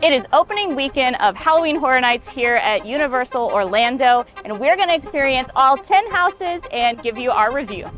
It is opening weekend of Halloween Horror Nights here at Universal Orlando, and we're going to experience all 10 houses and give you our review.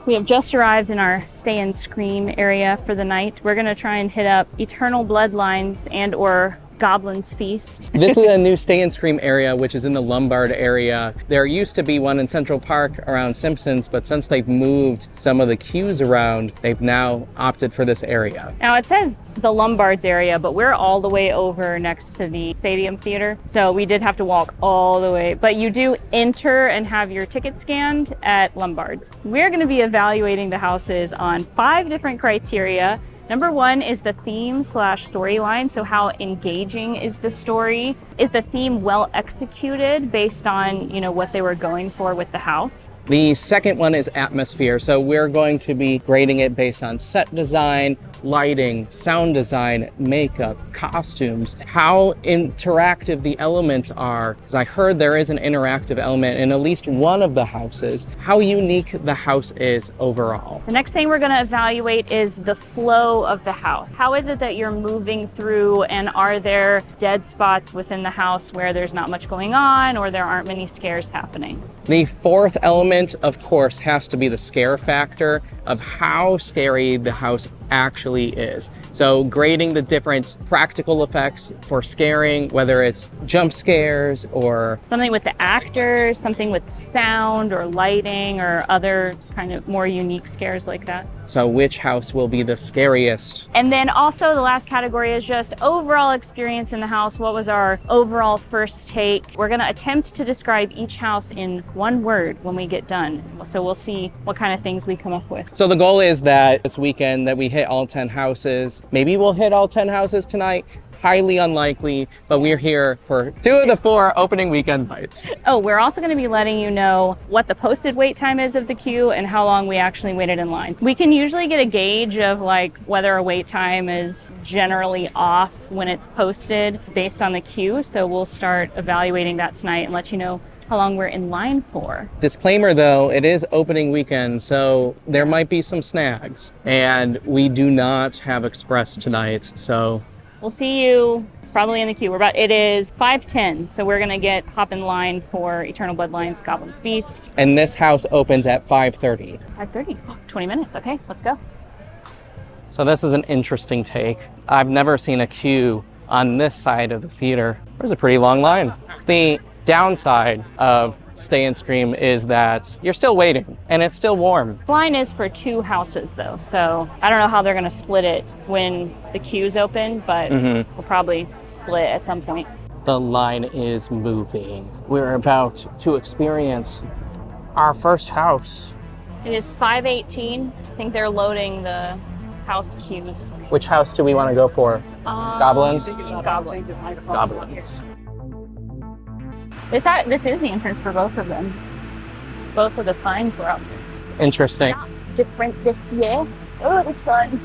We have just arrived in our stay and scream area for the night. We're gonna try and hit up Eternal Bloodlines and or Goblin's Feast. This is a new stay and scream area, which is in the Lombard area. There used to be one in Central Park around Simpsons, but since they've moved some of the queues around, they've now opted for this area. Now it says the Lombards area, but we're all the way over next to the Stadium Theater. So we did have to walk all the way, but you do enter and have your ticket scanned at Lombards. We're gonna be evaluating the houses on 5 different criteria. Number 1 is the theme / storyline. So how engaging is the story? Is the theme well executed based on, what they were going for with the house? The second one is atmosphere. So we're going to be grading it based on set design, lighting, sound design, makeup, costumes, how interactive the elements are. Because I heard there is an interactive element in at least one of the houses, how unique the house is overall. The next thing we're going to evaluate is the flow of the house. How is it that you're moving through, and are there dead spots within the house where there's not much going on or there aren't many scares happening? The fourth element, of course, has to be the scare factor of how scary the house actually is. So grading the different practical effects for scaring, whether it's jump scares or something with the actors, something with sound or lighting or other kind of more unique scares like that. So which house will be the scariest? And then also the last category is just overall experience in the house. What was our overall first take? We're going to attempt to describe each house in one word when we get done. So we'll see what kind of things we come up with. So the goal is that this weekend that we hit all 10 houses. Maybe we'll hit all 10 houses tonight. Highly unlikely, but we're here for 2 of the 4 opening weekend nights. Oh, we're also going to be letting you know what the posted wait time is of the queue and how long we actually waited in lines. We can usually get a gauge of whether a wait time is generally off when it's posted based on the queue. So we'll start evaluating that tonight and let you know how long we're in line for. Disclaimer though, it is opening weekend, so there might be some snags, and we do not have express tonight, so we'll see you probably in the queue. It is 5:10, so we're gonna hop in line for Eternal Bloodlines, Goblin's Feast. And this house opens at 5:30. 5:30, 20 minutes, okay, let's go. So this is an interesting take. I've never seen a queue on this side of the theater. There's a pretty long line. It's the downside of stay and scream is that you're still waiting and it's still warm. The line is for 2 houses though, so I don't know how they're gonna split it when the queue's open, but we'll probably split at some point. The line is moving. We're about to experience our first house. It is 5:18. I think they're loading the house queues. Which house do we want to go for? Goblins? Goblins. Goblins. This is the entrance for both of them. Both of the signs were up. Interesting. Not different this year. Oh, the sun.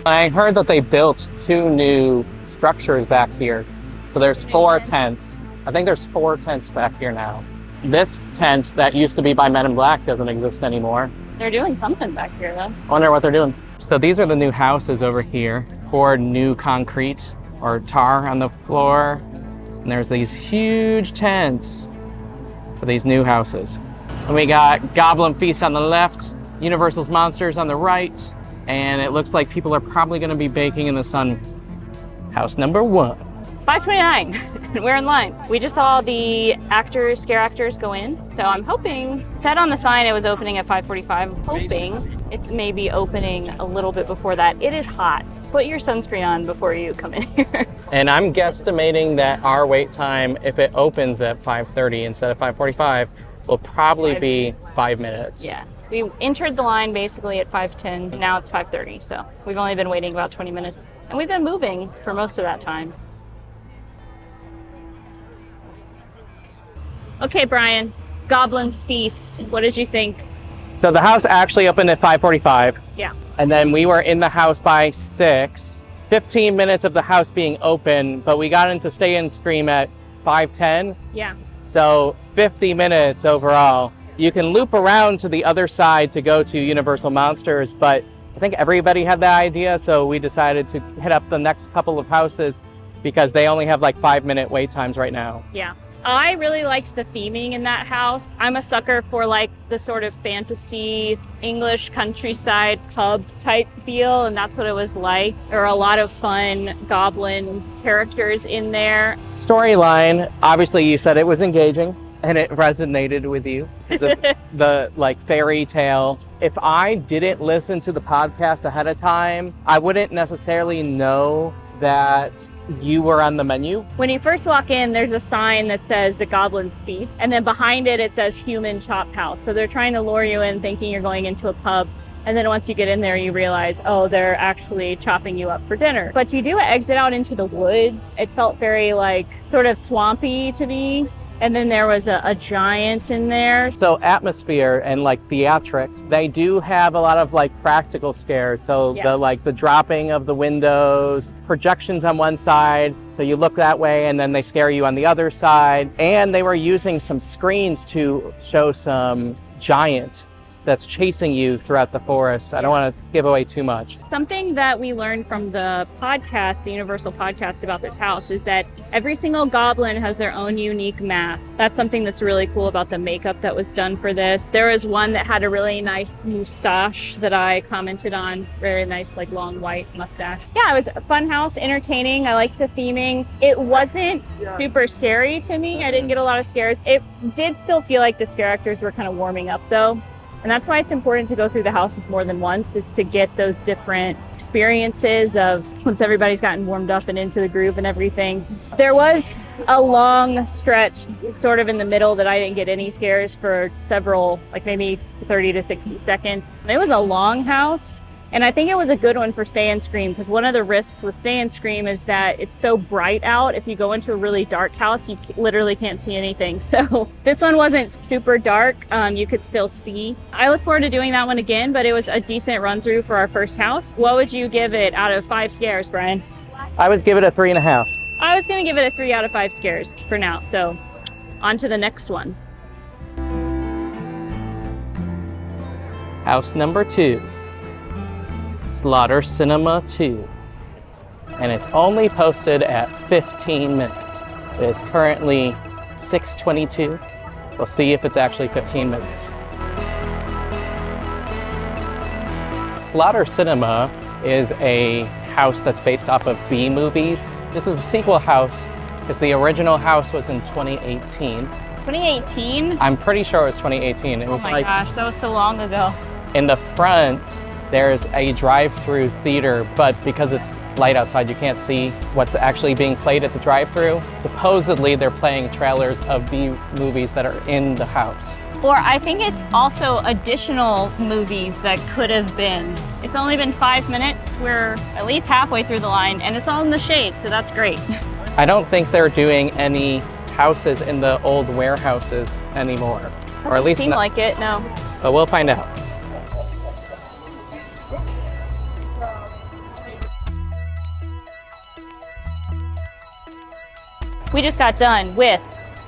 I heard that they built 2 new structures back here. So there's 4 tents. I think there's 4 tents back here now. This tent that used to be by Men in Black doesn't exist anymore. They're doing something back here though. I wonder what they're doing. So these are the new houses over here. Poured new concrete or tar on the floor. And there's these huge tents for these new houses. And we got Goblin Feast on the left, Universal's Monsters on the right, and it looks like people are probably going to be baking in the sun. House number 1. It's 5:29 and we're in line. We just saw the scare actors go in, so I'm hoping, it said on the sign it was opening at 5:45. I'm hoping it's maybe opening a little bit before that. It is hot. Put your sunscreen on before you come in here. And I'm guesstimating that our wait time, if it opens at 5:30 instead of 5:45, will probably be 5 minutes. Yeah. We entered the line basically at 5:10. Now it's 5:30, so we've only been waiting about 20 minutes. And we've been moving for most of that time. Okay, Brian, Goblin's Feast. What did you think? So the house actually opened at 5:45. Yeah. And then we were in the house by 6. 15 minutes of the house being open, but we got into Stay and Scream at 5:10. Yeah. So 50 minutes overall. You can loop around to the other side to go to Universal Monsters, but I think everybody had that idea, so we decided to hit up the next couple of houses because they only have like 5-minute wait times right now. Yeah. I really liked the theming in that house. I'm a sucker for like the sort of fantasy English countryside pub type feel, and that's what it was like. There were a lot of fun goblin characters in there. Storyline, obviously you said it was engaging and it resonated with you. The like fairy tale. If I didn't listen to the podcast ahead of time, I wouldn't necessarily know that you were on the menu. When you first walk in, there's a sign that says the Goblin's Feast, and then behind it, it says Human Chop House. So they're trying to lure you in thinking you're going into a pub. And then once you get in there, you realize, oh, they're actually chopping you up for dinner. But you do exit out into the woods. It felt very like sort of swampy to me. And then there was a giant in there. So atmosphere and like theatrics, they do have a lot of like practical scares. So the dropping of the windows, projections on one side, so you look that way and then they scare you on the other side. And they were using some screens to show some giant that's chasing you throughout the forest. I don't want to give away too much. Something that we learned from the podcast, the Universal podcast about this house, is that every single goblin has their own unique mask. That's something that's really cool about the makeup that was done for this. There was one that had a really nice mustache that I commented on. Very nice, like long white mustache. Yeah, it was a fun house, entertaining. I liked the theming. It wasn't super scary to me. I didn't get a lot of scares. It did still feel like the scare actors were kind of warming up though. And that's why it's important to go through the houses more than once, is to get those different experiences of once everybody's gotten warmed up and into the groove and everything. There was a long stretch sort of in the middle that I didn't get any scares for several, like maybe 30 to 60 seconds. It was a long house. And I think it was a good one for Stay and Scream, because one of the risks with Stay and Scream is that it's so bright out. If you go into a really dark house, you literally can't see anything. So this one wasn't super dark. You could still see. I look forward to doing that one again, but it was a decent run through for our first house. What would you give it out of 5 scares, Brian? I would give it a 3.5. I was going to give it a 3 out of 5 scares for now. So on to the next one. House number 2. Slaughter Sinema 2, and it's only posted at 15 minutes. It is currently 6:22. We'll see if it's actually 15 minutes. Slaughter Sinema is a house that's based off of B movies. This is a sequel house because the original house was in 2018. 2018? I'm pretty sure it was 2018. It was oh my gosh, that was so long ago. In the front, there's a drive-through theater, but because it's light outside, you can't see what's actually being played at the drive-through. Supposedly, they're playing trailers of the movies that are in the house. Or I think it's also additional movies that could have been. It's only been 5 minutes. We're at least halfway through the line, and it's all in the shade, so that's great. I don't think they're doing any houses in the old warehouses anymore. Or at least seem like it, no. But we'll find out. We just got done with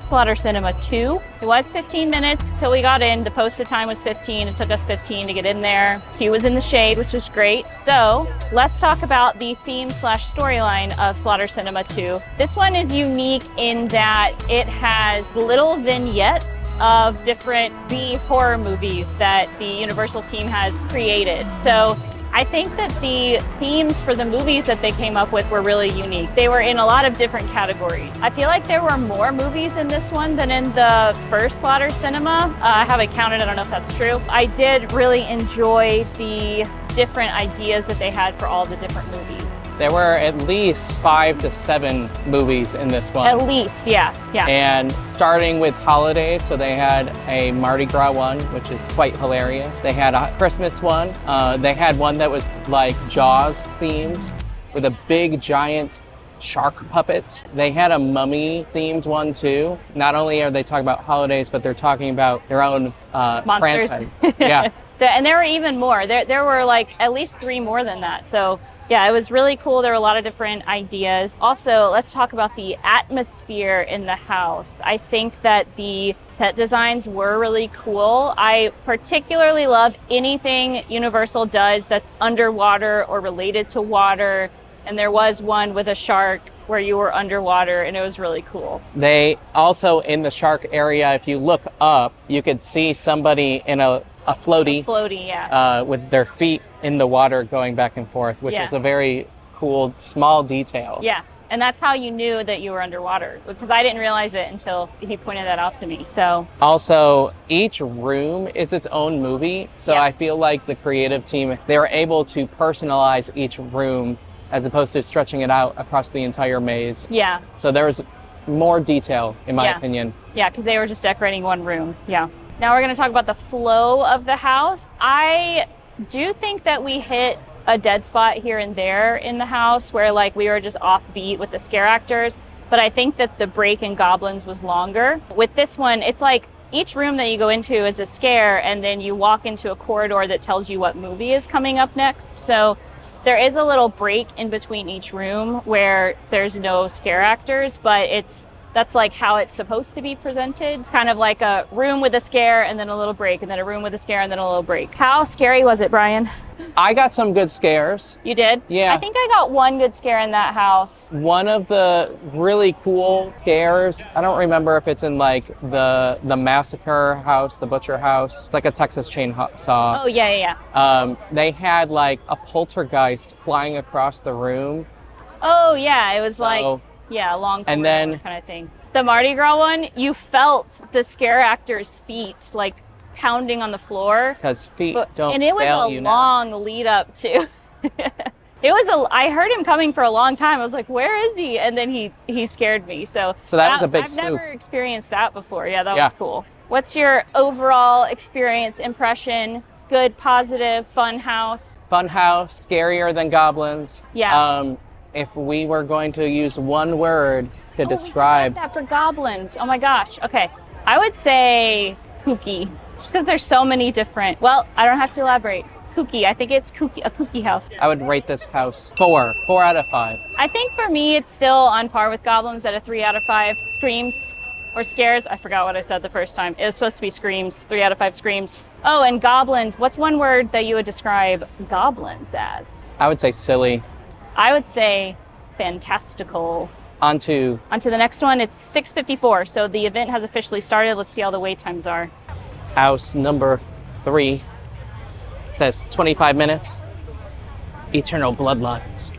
Slaughter Sinema 2. It was 15 minutes till we got in. The posted time was 15. It took us 15 to get in there. He was in the shade, which was great. So let's talk about the theme/storyline of Slaughter Sinema 2. This one is unique in that it has little vignettes of different B horror movies that the Universal team has created. So I think that the themes for the movies that they came up with were really unique. They were in a lot of different categories. I feel like there were more movies in this one than in the first Slaughter Sinema. I haven't counted, I don't know if that's true. I did really enjoy the different ideas that they had for all the different movies. There were at least 5 to 7 movies in this one. At least, yeah. And starting with holidays, so they had a Mardi Gras one, which is quite hilarious. They had a Christmas one. They had one that was like Jaws themed with a big giant shark puppet. They had a mummy themed one too. Not only are they talking about holidays, but they're talking about their own Monsters. franchise. Yeah. So, and there were even more. There were like at least 3 more than that. So yeah, it was really cool. There were a lot of different ideas. Also, let's talk about the atmosphere in the house. I think that the set designs were really cool. I particularly love anything Universal does that's underwater or related to water. And there was one with a shark where you were underwater, and it was really cool. They also, in the shark area, if you look up, you could see somebody in a floaty. Yeah. With their feet in the water going back and forth, which is a very cool, small detail. Yeah. And that's how you knew that you were underwater, because I didn't realize it until he pointed that out to me. So also, each room is its own movie. So I feel like the creative team, they were able to personalize each room as opposed to stretching it out across the entire maze. Yeah. So there was more detail, in my opinion. Yeah, because they were just decorating one room. Yeah. Now we're going to talk about the flow of the house. I do think that we hit a dead spot here and there in the house where like we were just offbeat with the scare actors. But I think that the break in Goblins was longer. With this one, it's like each room that you go into is a scare, and then you walk into a corridor that tells you what movie is coming up next. So there is a little break in between each room where there's no scare actors, but that's like how it's supposed to be presented. It's kind of like a room with a scare and then a little break, and then a room with a scare and then a little break. How scary was it, Brian? I got some good scares. You did? Yeah. I think I got one good scare in that house. One of the really cool scares, I don't remember if it's in like the massacre house, the butcher house. It's like a Texas chainsaw. Oh, yeah. They had like a poltergeist flying across the room. Oh, yeah. It was like, a long and then kind of thing. The Mardi Gras one, you felt the scare actor's feet like pounding on the floor. Because feet don't fail you now. And it was a long lead up to. I heard him coming for a long time. I was like, where is he? And then he scared me. So that was a big scoop. I've never experienced that before. Yeah, that was cool. What's your overall experience, impression? Good, positive, fun house? Fun house, scarier than Goblins. Yeah. If we were going to use one word to describe... We forgot that for Goblins. Oh my gosh. Okay. I would say kooky. Just because there's so many different... Well, I don't have to elaborate. Kooky. I think it's kooky, a kooky house. I would rate this house 4 out of 5. I think for me, it's still on par with Goblins at a 3 out of 5. Screams or scares. I forgot what I said the first time. It was supposed to be screams. 3 out of 5 screams. Oh, and Goblins. What's one word that you would describe Goblins as? I would say silly. I would say fantastical. On to the next one. It's 6:54, so the event has officially started. Let's see how the wait times are. House number 3. It says 25 minutes. Eternal Bloodlines.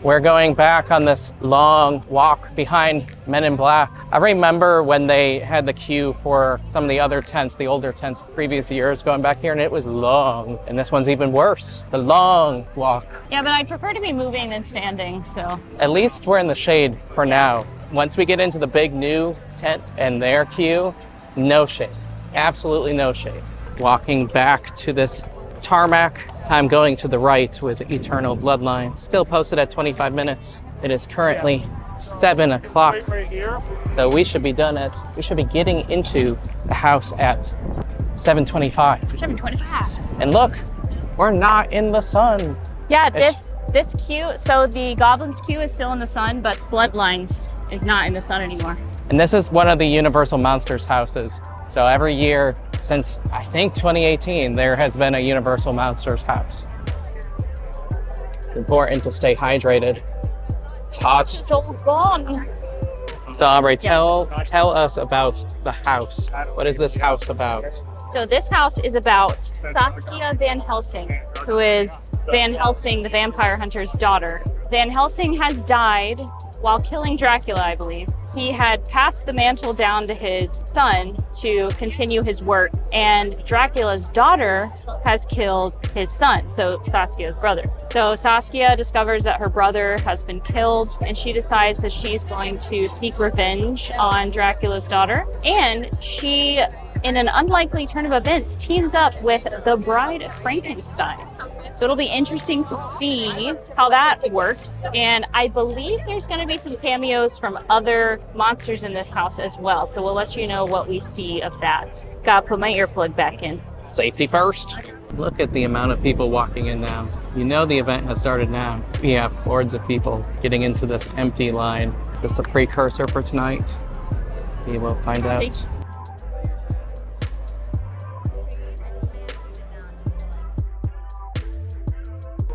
We're going back on this long walk behind Men in Black. I remember when they had the queue for some of the other tents, the older tents previous years going back here, and it was long. And this one's even worse. The long walk. Yeah, but I'd prefer to be moving than standing, so. At least we're in the shade for now. Once we get into the big new tent and their queue, no shade. Absolutely no shade. Walking back to this tarmac. This time going to the right with Eternal Bloodlines. Still posted at 25 minutes. It is currently 7 o'clock. So we should be getting into the house at 7:25. 7:25. And look, we're not in the sun. Yeah, this queue, so the Goblins queue is still in the sun, but Bloodlines is not in the sun anymore. And this is one of the Universal Monsters houses. So every year since I think 2018, there has been a Universal Monsters house. It's important to stay hydrated. It's hot. It's all gone. So Aubrey, tell us about the house. What is this house about? So this house is about Saskia Van Helsing, who is Van Helsing, the vampire hunter's daughter. Van Helsing has died while killing Dracula, I believe. he had passed the mantle down to his son to continue his work, and Dracula's daughter has killed his son, so Saskia's brother. So Saskia discovers that her brother has been killed, and she decides that she's going to seek revenge on Dracula's daughter. And she, in an unlikely turn of events, teams up with the Bride of Frankenstein. So it'll be interesting to see how that works. And I believe there's going to be some cameos from other monsters in this house as well. So we'll let you know what we see of that. Gotta put my earplug back in. Safety first. Look at the amount of people walking in now. You know the event has started now. We have hordes of people getting into this empty line. Is this a precursor for tonight? We will find out.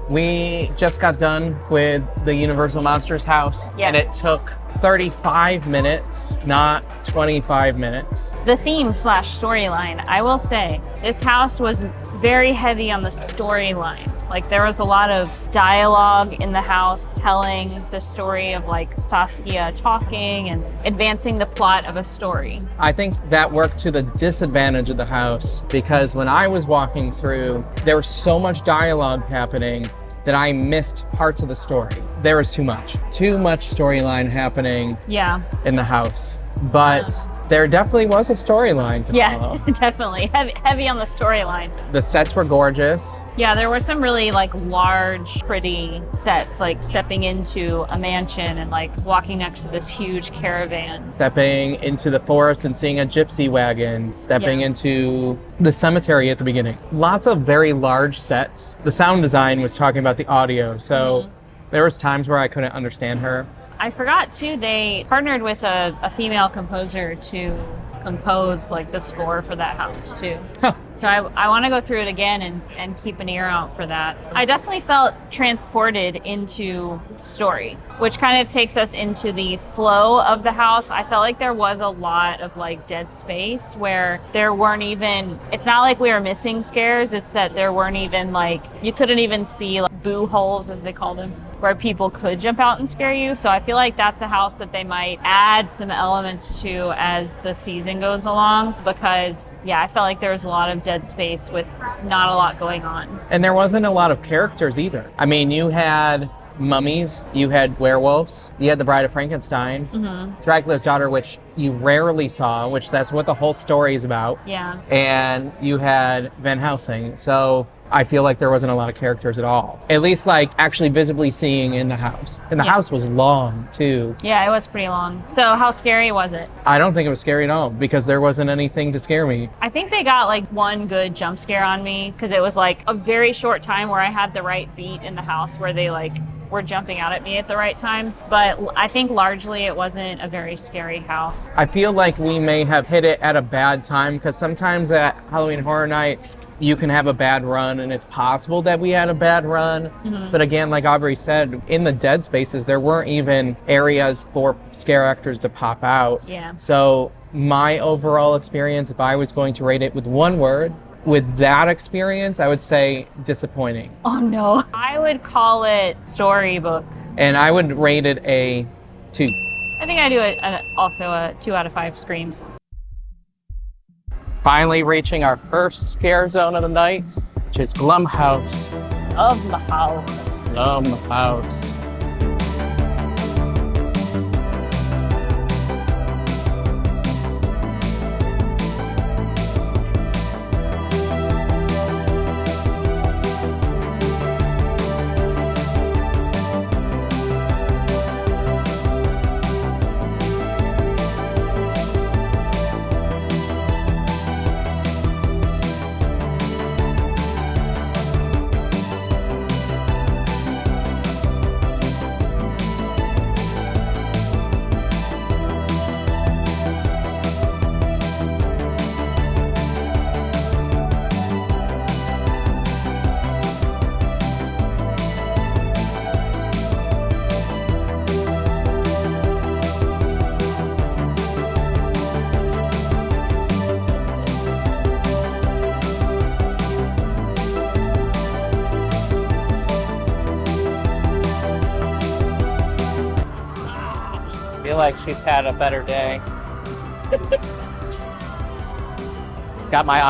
We just got done with the Universal Monsters house, and it took 35 minutes, not 25 minutes. The theme / storyline, I will say, this house was very heavy on the storyline. Like, there was a lot of dialogue in the house telling the story of like Saskia talking and advancing the plot of a story. I think that worked to the disadvantage of the house, because when I was walking through, there was so much dialogue happening that I missed parts of the story. There was too much storyline happening in the house. But there definitely was a storyline to follow. Yeah, definitely. Heavy on the storyline. The sets were gorgeous. Yeah, there were some really like large, pretty sets, like stepping into a mansion and like walking next to this huge caravan. Stepping into the forest and seeing a gypsy wagon. Stepping into the cemetery at the beginning. Lots of very large sets. The sound design was talking about the audio, so there was times where I couldn't understand her. I forgot too, they partnered with a female composer to compose like the score for that house too. So I want to go through it again and keep an ear out for that. I definitely felt transported into story, which kind of takes us into the flow of the house. I felt like there was a lot of like dead space where there weren't even, it's not like we were missing scares, it's that there weren't even like, you couldn't even see like boo holes as they call them, where people could jump out and scare you. So I feel like that's a house that they might add some elements to as the season goes along, because I felt like there was a lot of dead space with not a lot going on. And there wasn't a lot of characters either. I mean, you had mummies, you had werewolves, you had the Bride of Frankenstein, Dracula's daughter, which you rarely saw, which that's what the whole story is about. Yeah. And you had Van Helsing. So I feel like there wasn't a lot of characters at all. At least like actually visibly seeing in the house. And the house was long too. Yeah, it was pretty long. So how scary was it? I don't think it was scary at all, because there wasn't anything to scare me. I think they got like one good jump scare on me, because it was like a very short time where I had the right beat in the house where they like were jumping out at me at the right time. But I think largely it wasn't a very scary house. I feel like we may have hit it at a bad time, because sometimes at Halloween Horror Nights, you can have a bad run, and it's possible that we had a bad run. But again, like Aubrey said, in the dead spaces, there weren't even areas for scare actors to pop out. Yeah. So my overall experience, if I was going to rate it with one word, with that experience, I would say disappointing. Oh no. I would call it storybook. And I would rate it a 2. I think I do also a 2 out of 5 screams. Finally reaching our first scare zone of the night, which is Blumhouse. Of the house. Blumhouse. feel like she's had a better day. It's got my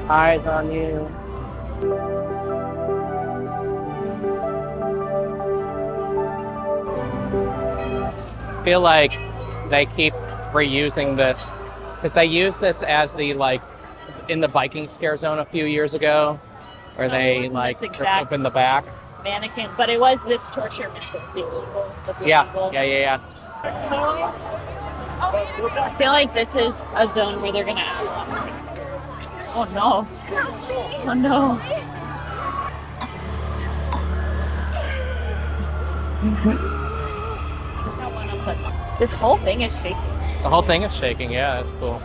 eyes on you. I feel like they keep reusing this because they used this as the in the Viking scare zone a few years ago, where they ripped open the back mannequin, but it was this torture method. Yeah. I feel like this is a zone where they're gonna add one. Oh no. Oh no. This whole thing is shaking. The whole thing is shaking, yeah, that's cool.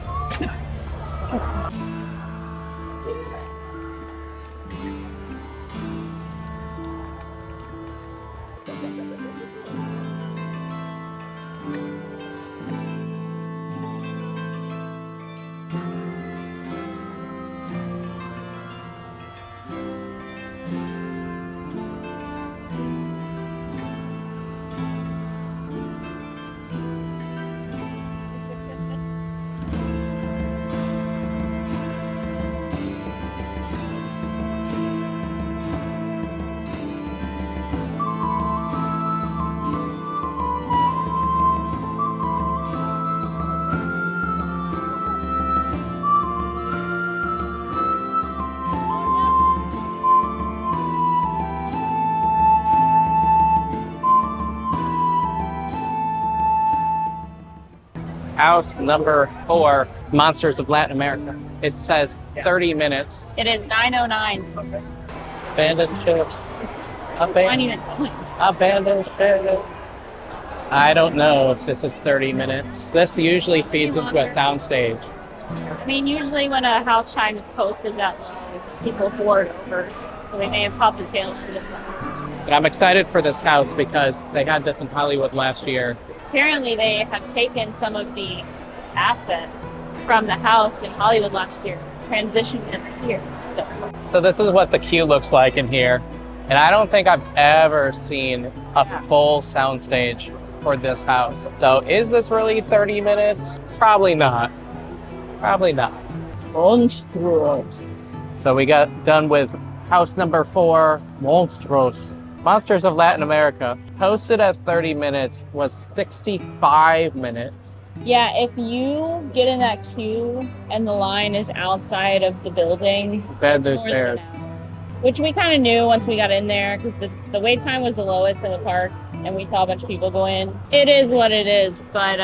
House number 4, Monsters of Latin America. It says 30 minutes. It is 9:09. Abandoned ship. Abandoned ship. I don't know if this is 30 minutes. This usually feeds into a soundstage. I mean, usually when a house chime is posted, that's people hoard over. So they may have popped the tails for this one. But I'm excited for this house because they had this in Hollywood last year. Apparently they have taken some of the assets from the house in Hollywood last year, transitioned them here. So this is what the queue looks like in here. And I don't think I've ever seen a full soundstage for this house. So is this really 30 minutes? Probably not. Probably not. Monstrous. So we got done with house number 4, Monstrous. Monsters of Latin America, posted at 30 minutes, was 65 minutes. Yeah, if you get in that queue and the line is outside of the building, Beds or stairs. Which we kind of knew once we got in there because the wait time was the lowest in the park and we saw a bunch of people go in. It is what it is, but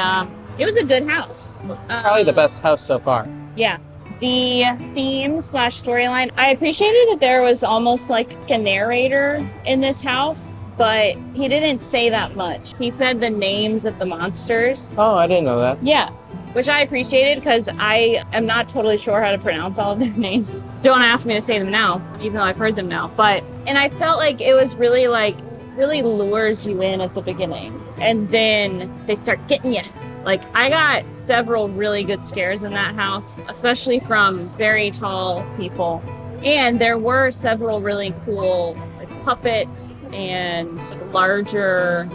it was a good house. Probably the best house so far. Yeah. The theme/storyline, I appreciated that there was almost like a narrator in this house, but he didn't say that much. He said the names of the monsters. Oh, I didn't know that. Yeah, which I appreciated because I am not totally sure how to pronounce all of their names. Don't ask me to say them now, even though I've heard them now. And I felt like it was really lures you in at the beginning. And then they start getting you. Like, I got several really good scares in that house, especially from very tall people. And there were several really cool puppets and larger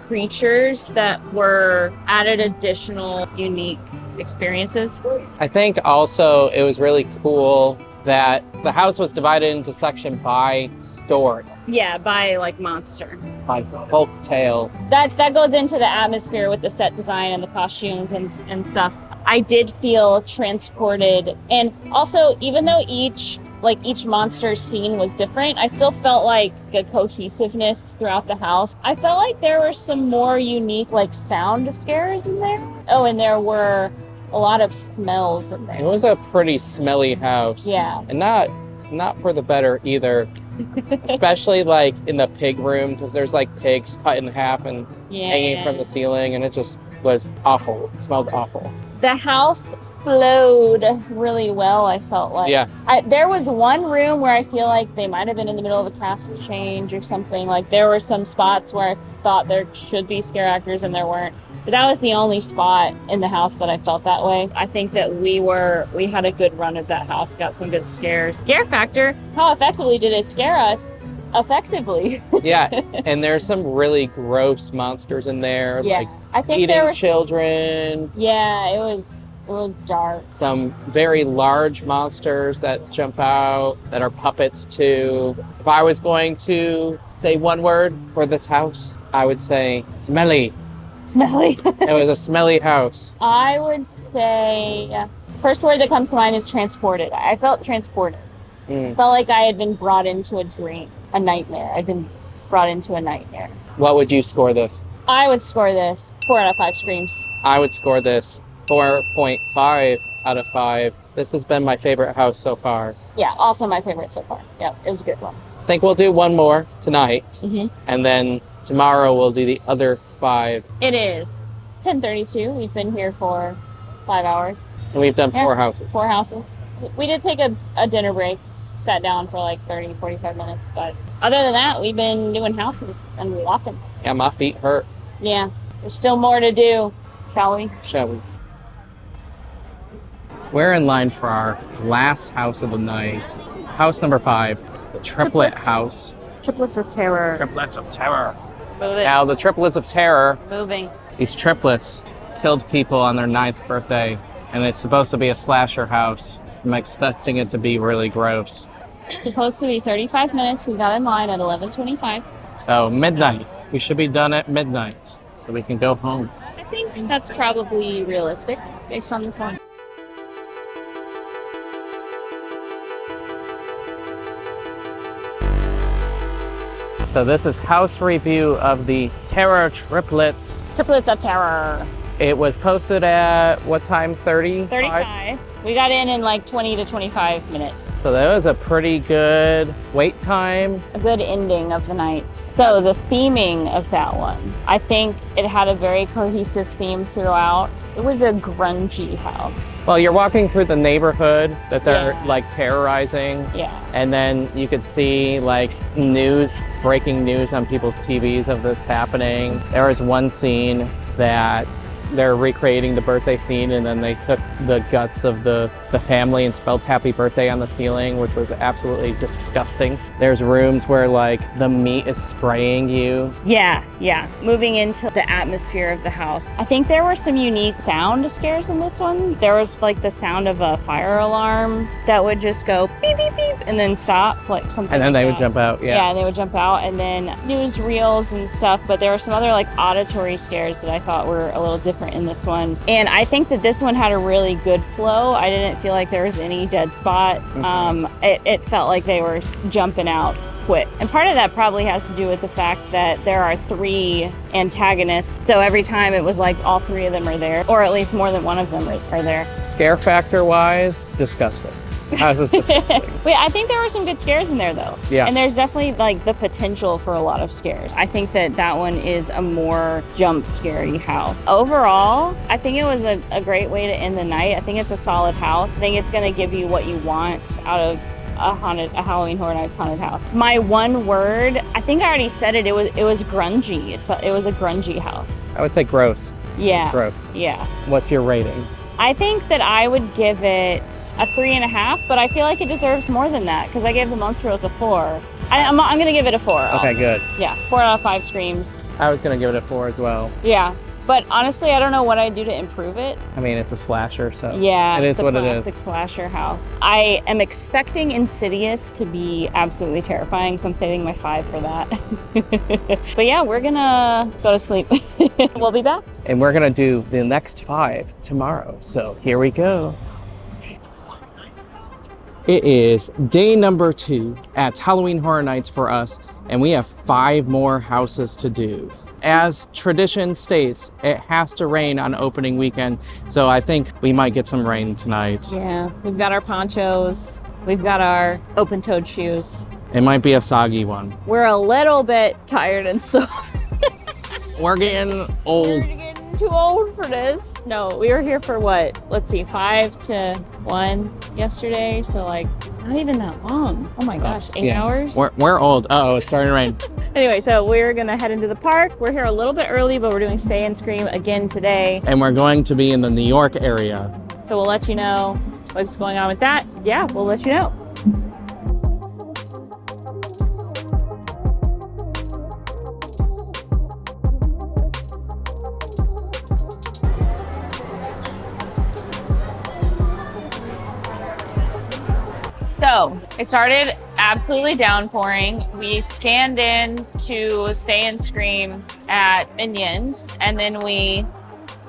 creatures that were added additional unique experiences. I think also it was really cool that the house was divided into section by story. Yeah, by monster. By folk tale. That goes into the atmosphere with the set design and the costumes and stuff. I did feel transported, and also even though each monster scene was different, I still felt like a cohesiveness throughout the house. I felt like there were some more unique sound scares in there. Oh, and there were a lot of smells in there. It was a pretty smelly house. Yeah. And not for the better either. Especially in the pig room, because there's pigs cut in half and hanging from the ceiling, and it just was awful. It smelled awful. The house flowed really well, I felt like. Yeah. There was one room where I feel like they might have been in the middle of a cast change or something. There were some spots where I thought there should be scare actors and there weren't. But that was the only spot in the house that I felt that way. I think that we had a good run at that house, got some good scares. Scare factor, how effectively did it scare us? effectively. Yeah, and there's some really gross monsters in there, Yeah, like I think eating there was. children. Yeah, it was dark. Some very large monsters that jump out that are puppets too. If I was going to say one word for this house, I would say smelly. Smelly. It was a smelly house. I would say first word that comes to mind is transported. I felt transported. I felt like I had been brought into a dream, a nightmare. I'd been brought into a nightmare. What would you score this? I would score this 4 out of 5 screams. I would score this 4.5 out of 5. This has been my favorite house so far. Yeah, also my favorite so far. Yeah, it was a good one. I think we'll do one more tonight, Mm-hmm. and then tomorrow we'll do the other 5. It is 10:32. We've been here for 5 hours. And we've done 4 houses. 4 houses. We did take a dinner break, sat down for like 30, 45 minutes, but other than that, we've been doing houses and walking. Yeah, my feet hurt. Yeah, there's still more to do, shall we? Shall we? We're in line for our last house of the night. House number 5. It's the Triplet House. Triplets of Terror. Triplets of Terror. Move it. Now, the Triplets of Terror, Moving. these triplets killed people on their 9th birthday, and it's supposed to be a slasher house. I'm expecting it to be really gross. Supposed to be 35 minutes. We got in line at 11:25. So, midnight. We should be done at midnight, so we can go home. I think that's probably realistic based on this line. So this is house review of the Terror Triplets. Triplets of Terror. It was posted at what time? 35. We got in like 20 to 25 minutes. So that was a pretty good wait time. A good ending of the night. So the theming of that one, I think it had a very cohesive theme throughout. It was a grungy house. Well, you're walking through the neighborhood that they're Yeah. like terrorizing. Yeah. And then you could see like breaking news on people's TVs of this happening. There was one scene that they're recreating the birthday scene, and then they took the guts of the family and spelled happy birthday on the ceiling, which was absolutely disgusting. There's rooms where like the meat is spraying you. Yeah. Moving into the atmosphere of the house. I think there were some unique sound scares in this one. There was like the sound of a fire alarm that would just go beep, beep, beep, and then stop, like something. And then like they would that. jump out, yeah. Yeah, they would jump out, and then newsreels and stuff, but there were some other like auditory scares that I thought were a little different in this one. And I think that this one had a really good flow. I didn't feel like there was any dead spot. It felt like they were jumping out quick. And part of that probably has to do with the fact that there are 3 antagonists. So every time it was like all 3 of them are there, or at least more than one of them are there. Scare factor wise, disgusting. House is disgusting. Wait, I think there were some good scares in there though. Yeah. And there's definitely like the potential for a lot of scares. I think that one is a more jump scary house. Overall, I think it was a great way to end the night. I think it's a solid house. I think it's gonna give you what you want out of a Halloween Horror Nights haunted house. My one word, I think I already said it. It was grungy. It was a grungy house. I would say gross. Yeah. Gross. Yeah. What's your rating? I think that I would give it a 3.5, but I feel like it deserves more than that because I gave the Monstrous a 4. I'm gonna give it a 4. Okay, good. Yeah, 4 out of 5 screams. I was gonna give it a 4 as well. Yeah, but honestly, I don't know what I'd do to improve it. I mean, it's a slasher, so Yeah, it is what it is. It's a classic slasher house. I am expecting Insidious to be absolutely terrifying, so I'm saving my 5 for that. But yeah, we're gonna go to sleep. We'll be back. And we're gonna do the next 5 tomorrow. So here we go. It is day number 2 at Halloween Horror Nights for us, and we have 5 more houses to do. As tradition states, it has to rain on opening weekend, so I think we might get some rain tonight. Yeah, we've got our ponchos. We've got our open-toed shoes. It might be a soggy one. We're a little bit tired and so We're getting old. we're getting too old for this. No, we were here for what? Let's see, 5 to 1 yesterday. So like not even that long. Oh my gosh, 8 Yeah. hours? We're old. Uh-oh, it's starting to rain. Anyway, so we're gonna head into the park. We're here a little bit early, but we're doing Stay and Scream again today. And we're going to be in the New York area. So we'll let you know what's going on with that. Yeah, we'll let you know. It started absolutely downpouring. We scanned in to Stay and Scream at Minions, and then we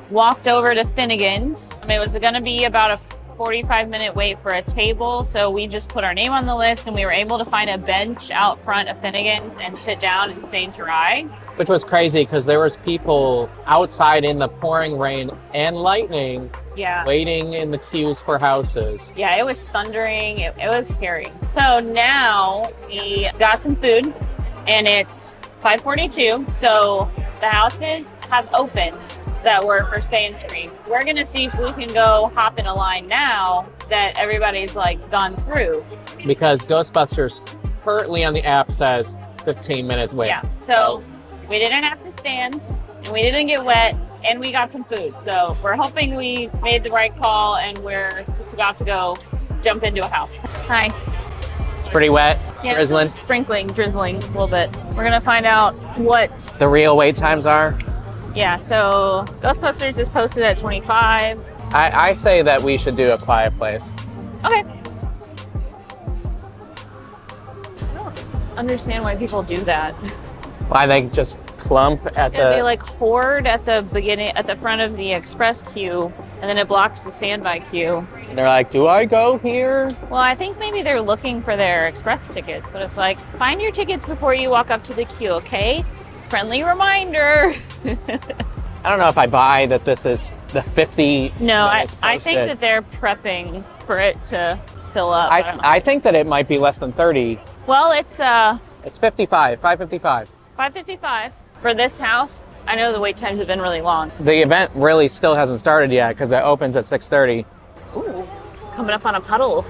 walked over to Finnegan's. It was going to be about a 45-minute wait for a table, so we just put our name on the list, and we were able to find a bench out front of Finnegan's and sit down and stay dry. Which was crazy because there was people outside in the pouring rain and lightning waiting in the queues for houses. Yeah, it was thundering. It was scary. So now we got some food, and it's 5:42, so the houses have opened that were for Stay and Scream. We're gonna see if we can go hop in a line now that everybody's like gone through. Because Ghostbusters currently on the app says 15 minutes wait. Yeah, so we didn't have to stand, and we didn't get wet, and we got some food. So we're hoping we made the right call, and we're just about to go jump into a house. Hi. It's pretty wet, drizzling. Sprinkling, drizzling a little bit. We're gonna find out what the real wait times are. Yeah, so Ghostbusters is posted at 25. I say that we should do A Quiet Place. Okay. I don't understand why people do that. Why they just clump at the... They like hoard at the beginning, at the front of the express queue, and then it blocks the standby queue. They're like, do I go here? Well, I think maybe they're looking for their express tickets, but it's like, find your tickets before you walk up to the queue, okay? Friendly reminder. I don't know if I buy that this is the 50 No, minutes I think that they're prepping for it to fill up. I think that it might be less than 30. Well, it's 55, 5:55. 5:55 for this house. I know the wait times have been really long. The event really still hasn't started yet because it opens at 6:30. Ooh, coming up on a puddle.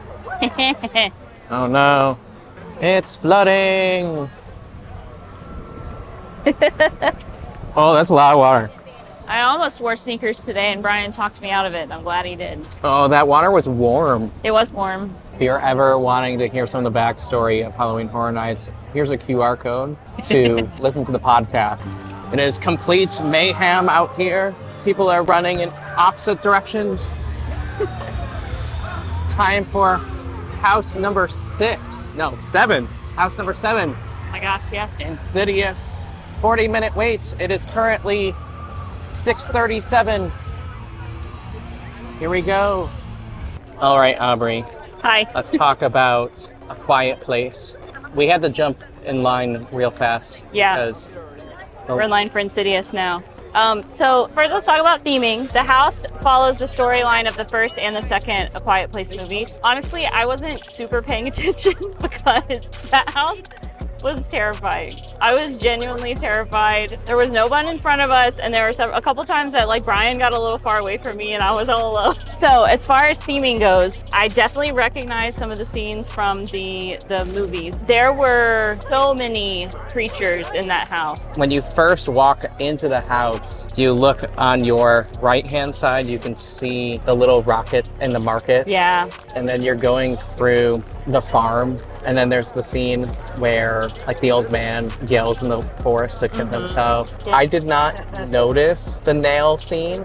Oh no, it's flooding. Oh, that's a lot of water. I almost wore sneakers today, and Brian talked me out of it, and I'm glad he did. Oh, that water was warm. It was warm. If you're ever wanting to hear some of the backstory of Halloween Horror Nights, here's a QR code to listen to the podcast. It is complete mayhem out here. People are running in opposite directions. Time for house number 7. House number 7. Oh my gosh, yes. Insidious. 40-minute wait. It is currently 6:37. Here we go. All right, Aubrey. Hi. Let's talk about A Quiet Place. We had to jump in line real fast. Yeah. Because we're in line for Insidious now. So first let's talk about theming. The house follows the storyline of the first and the second A Quiet Place movies. Honestly, I wasn't super paying attention because that house was terrifying. I was genuinely terrified. There was no one in front of us, and there were a couple times that like Brian got a little far away from me and I was all alone. So as far as theming goes, I definitely recognize some of the scenes from the movies. There were so many creatures in that house. when you first walk into the house, you look on your right-hand side, you can see the little rocket in the market. Yeah. And then you're going through the farm, and then there's the scene where like the old man yells in the forest to kill himself. Yeah. I did not notice the nail scene.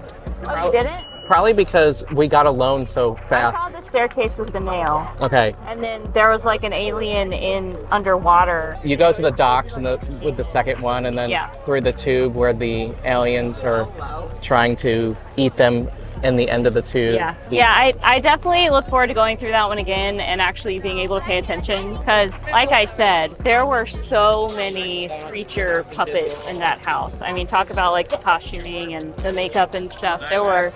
Oh, you didn't? Probably because we got alone so I fast. saw the staircase with the nail. Okay. And then there was like an alien in underwater. You go to the docks with the second one, and then through the tube where the aliens are trying to eat them in the end of the tube. Yeah, I definitely look forward to going through that one again and actually being able to pay attention, because like I said, there were so many creature puppets in that house. I mean, talk about like the costuming and the makeup and stuff. There were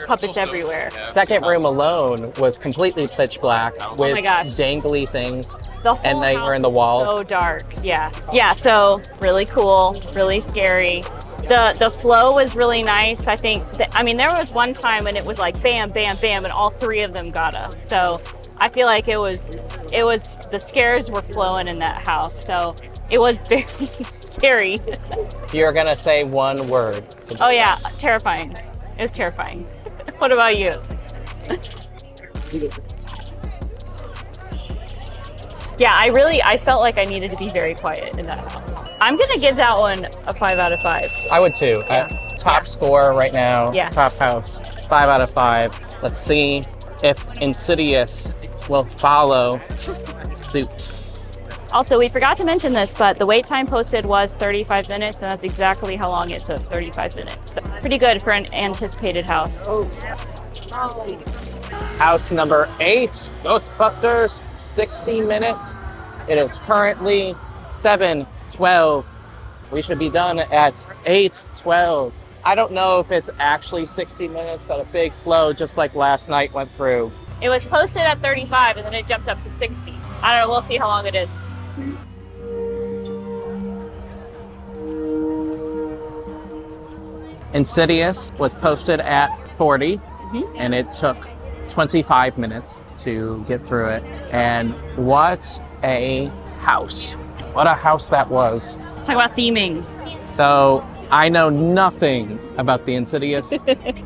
puppets everywhere. Second room alone was completely pitch black with my gosh. dangly things. The whole And they house were in the was walls. so dark. Yeah, so really cool, really scary. The flow was really nice. I think there was one time when it was like bam, bam, bam, and all three of them got us. So I feel like it was the scares were flowing in that house. So it was very scary. You're gonna say one word. Oh yeah, terrifying. It was terrifying. What about you? Yeah, I felt like I needed to be very quiet in that house. I'm gonna give that one a 5 out of 5. I would too. Top score right now. Yeah. Top house. 5 out of 5. Let's see if Insidious will follow suit. Also, we forgot to mention this, but the wait time posted was 35 minutes, and that's exactly how long it took, 35 minutes. So pretty good for an anticipated house. House number 8, Ghostbusters, 60 minutes. It is currently 7:12. We should be done at 8:12. I don't know if it's actually 60 minutes, but a big flow just like last night went through. It was posted at 35, and then it jumped up to 60. I don't know, we'll see how long it is. Insidious was posted at 40, and it took 25 minutes to get through it. And what a house. What a house that was. Let's talk about theming. So I know nothing about the Insidious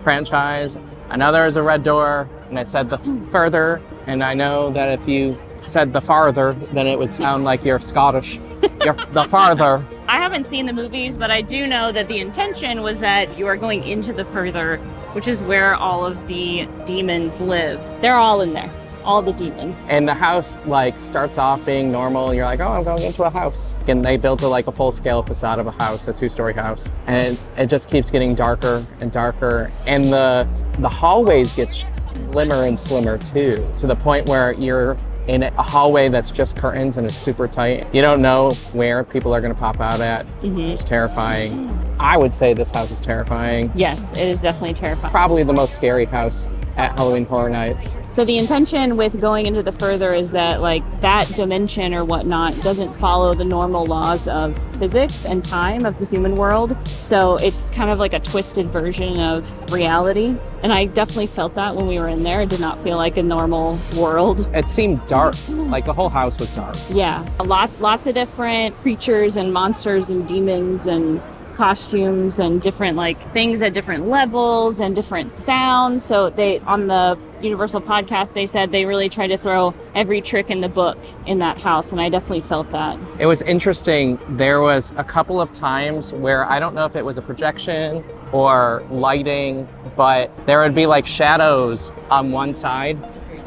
franchise. I know there is a red door, and it said the further, and I know that if you said the farther, then it would sound like you're Scottish. You're the farther. I haven't seen the movies, but I do know that the intention was that you are going into the further, which is where all of the demons live. They're all in there, all the demons. And the house like starts off being normal. You're like, oh, I'm going into a house. And they built a full-scale facade of a house, a 2-story house. And it just keeps getting darker and darker. And the hallways get slimmer and slimmer too, to the point where you're in a hallway that's just curtains and it's super tight. You don't know where people are going to pop out at. It's terrifying. I would say this house is terrifying. Yes, it is definitely terrifying. Probably the most scary house at Halloween Horror Nights. So the intention with going into the further is that like that dimension or whatnot doesn't follow the normal laws of physics and time of the human world. So it's kind of like a twisted version of reality. And I definitely felt that when we were in there. It did not feel like a normal world. It seemed dark, like the whole house was dark. Yeah, lots of different creatures and monsters and demons and costumes and different like things at different levels and different sounds. So they, on the Universal podcast, they said they really tried to throw every trick in the book in that house, and I definitely felt that. It was interesting. There was a couple of times where I don't know if it was a projection or lighting, but there would be like shadows on one side.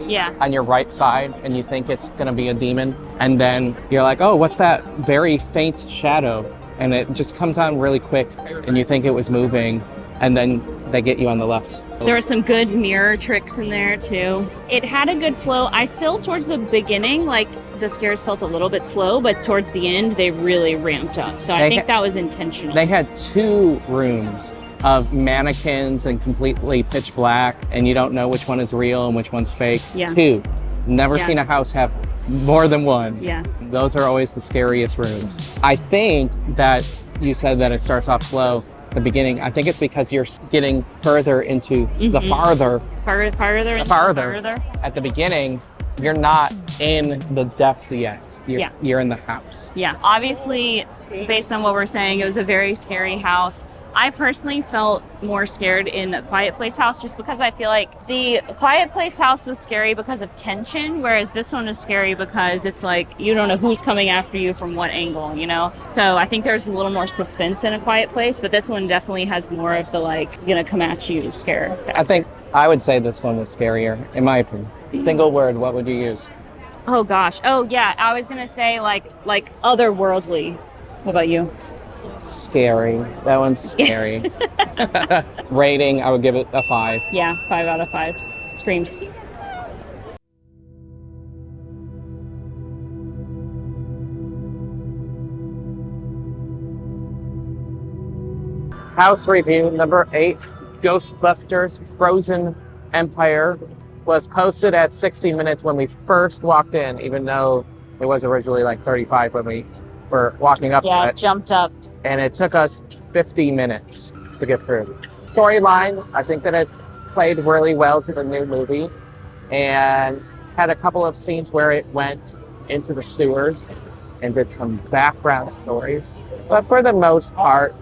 Yeah. On your right side, and you think it's gonna be a demon, and then you're like, oh, what's that very faint shadow? And it just comes on really quick, and you think it was moving, and then they get you on the left. There were some good mirror tricks in there too. It had a good flow. I still, towards the beginning, like the scares felt a little bit slow, but towards the end, they really ramped up. So I think that was intentional. They had 2 rooms of mannequins and completely pitch black, and you don't know which one is real and which one's fake. Yeah. 2. Never seen a house have more than 1. Yeah. Those are always the scariest rooms. I think that you said that it starts off slow at the beginning. I think it's because you're getting further into the farther. Farther. At the beginning, you're not in the depth yet. You're in the house. Yeah. Obviously, based on what we're saying, it was a very scary house. I personally felt more scared in the Quiet Place house just because I feel like the Quiet Place house was scary because of tension, whereas this one is scary because it's like you don't know who's coming after you from what angle, you know? So I think there's a little more suspense in A Quiet Place, but this one definitely has more of the like, gonna come at you scare. I think I would say this one was scarier, in my opinion. Single word, what would you use? Oh gosh. Oh yeah, I was gonna say like otherworldly. What about you? Scary. That one's scary. Rating, I would give it a 5. Yeah, 5 out of 5. Screams. House review number 8, Ghostbusters Frozen Empire, was posted at 60 minutes when we first walked in, even though it was originally like 35 when we were walking up. Yeah, it jumped up. And it took us 50 minutes to get through. Storyline, I think that it played really well to the new movie and had a couple of scenes where it went into the sewers and did some background stories. But for the most part,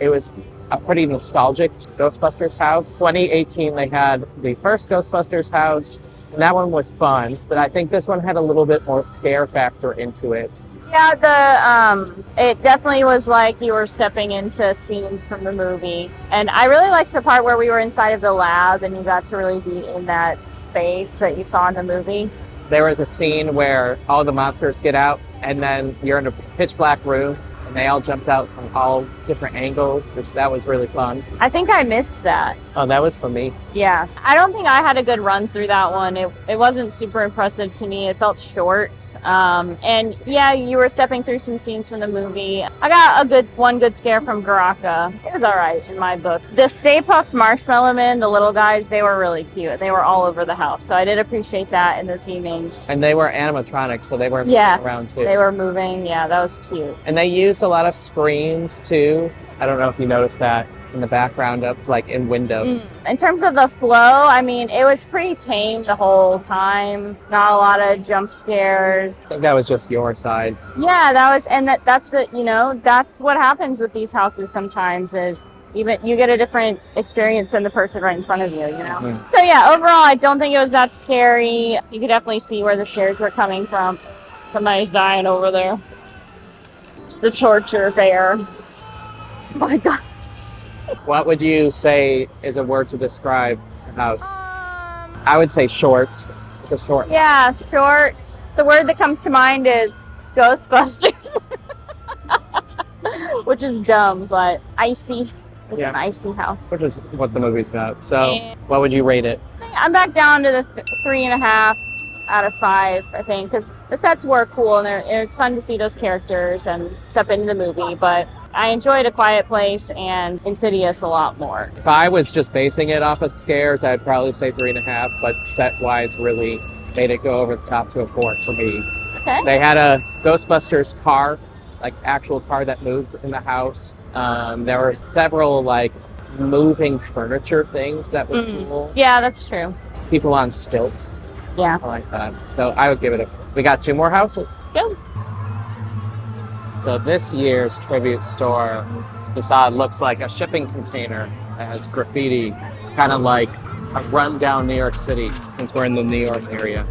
it was a pretty nostalgic Ghostbusters house. 2018, they had the first Ghostbusters house, and that one was fun. But I think this one had a little bit more scare factor into it. Yeah, it definitely was like you were stepping into scenes from the movie. And I really liked the part where we were inside of the lab and you got to really be in that face that you saw in the movie. There was a scene where all the monsters get out, and then you're in a pitch black room, and they all jumped out from all different angles, which that was really fun. I think I missed that. Oh, that was for me. Yeah. I don't think I had a good run through that one. It wasn't super impressive to me. It felt short. And yeah, you were stepping through some scenes from the movie. I got one good scare from Garaka. It was all right in my book. The Stay Puft Marshmallow Men, the little guys, they were really cute. They were all over the house. So I did appreciate that in the theming. And they were animatronics, so they were moving around too. They were moving. Yeah, that was cute. And they used a lot of screens too. I don't know if you noticed that in the background of like in windows. In terms of the flow, I mean, it was pretty tame the whole time. Not a lot of jump scares. I think that was just your side. Yeah, that's what happens with these houses sometimes is even you get a different experience than the person right in front of you, So yeah, overall, I don't think it was that scary. You could definitely see where the scares were coming from. Somebody's dying over there. It's the torture fair. Oh my God. What would you say is a word to describe the house? I would say short. It's a short. Yeah, short. The word that comes to mind is Ghostbusters. Which is dumb, but icy. It's an icy house. Which is what the movie's about. So, what would you rate it? I'm back down to the 3.5 out of 5, I think, because the sets were cool and it was fun to see those characters and step into the movie, but I enjoyed A Quiet Place and Insidious a lot more. If I was just basing it off of scares, I'd probably say 3.5, but set-wise really made it go over the top to a 4 for me. Okay. They had a Ghostbusters car, like actual car that moved in the house. There were several like moving furniture things that were cool. Yeah, that's true. People on stilts. Yeah. I like that. So I would give it we got 2 more houses. Go. So this year's tribute store facade looks like a shipping container that has graffiti. It's kind of like a rundown New York City since we're in the New York area.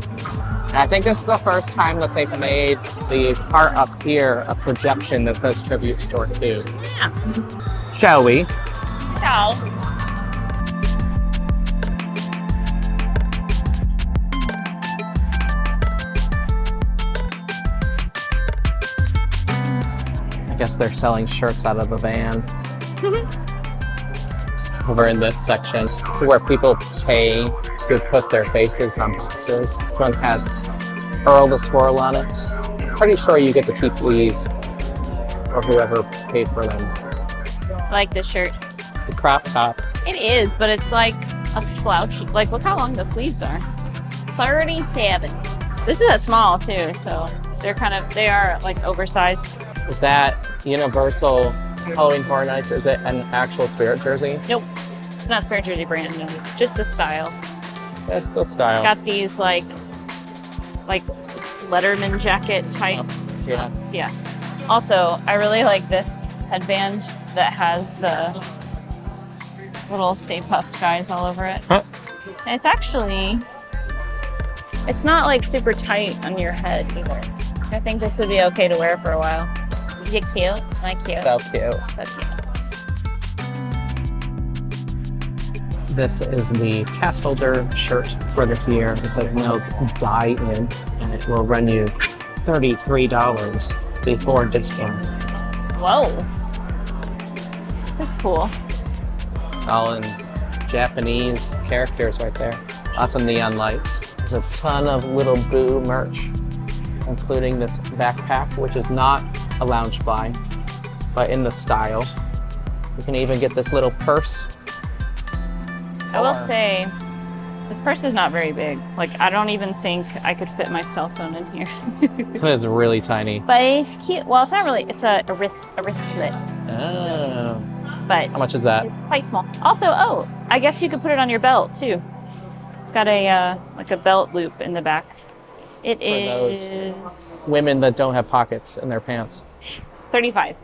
And I think this is the first time that they've made the part up here a projection that says tribute store too. Yeah. Shall we? Ciao. I guess they're selling shirts out of a van. Over in this section. This is where people pay to put their faces on boxes. This one has Earl the Squirrel on it. Pretty sure you get to keep these, or whoever paid for them. I like this shirt. It's a crop top. It is, but it's like a slouchy. Like, look how long the sleeves are. 37. This is a small too, so they are like oversized. Is that Universal Halloween Horror Nights? Is it an actual Spirit jersey? Nope. It's not Spirit jersey brand, no. Just the style. That's the style. Got these like Letterman jacket type. Yeah. Also, I really like this headband that has the little Stay Puft guys all over it. Huh? And it's not like super tight on your head either. I think this would be okay to wear for a while. Is it cute? Am I cute? So cute. That's cute. This is the pass holder shirt for this year. It says Mills Die In, and it will run you $33 before discount. Whoa. This is cool. It's all in Japanese characters right there. Lots of neon lights. There's a ton of Little Boo merch, including this backpack, which is not a Loungefly, but in the style. You can even get this little purse. I will say, this purse is not very big. Like, I don't even think I could fit my cell phone in here. It is really tiny. But it's cute. Well, it's not really. It's a wristlet. Oh. But how much is that? It's quite small. Also, I guess you could put it on your belt too. It's got a like a belt loop in the back. It is women that don't have pockets in their pants. $35. You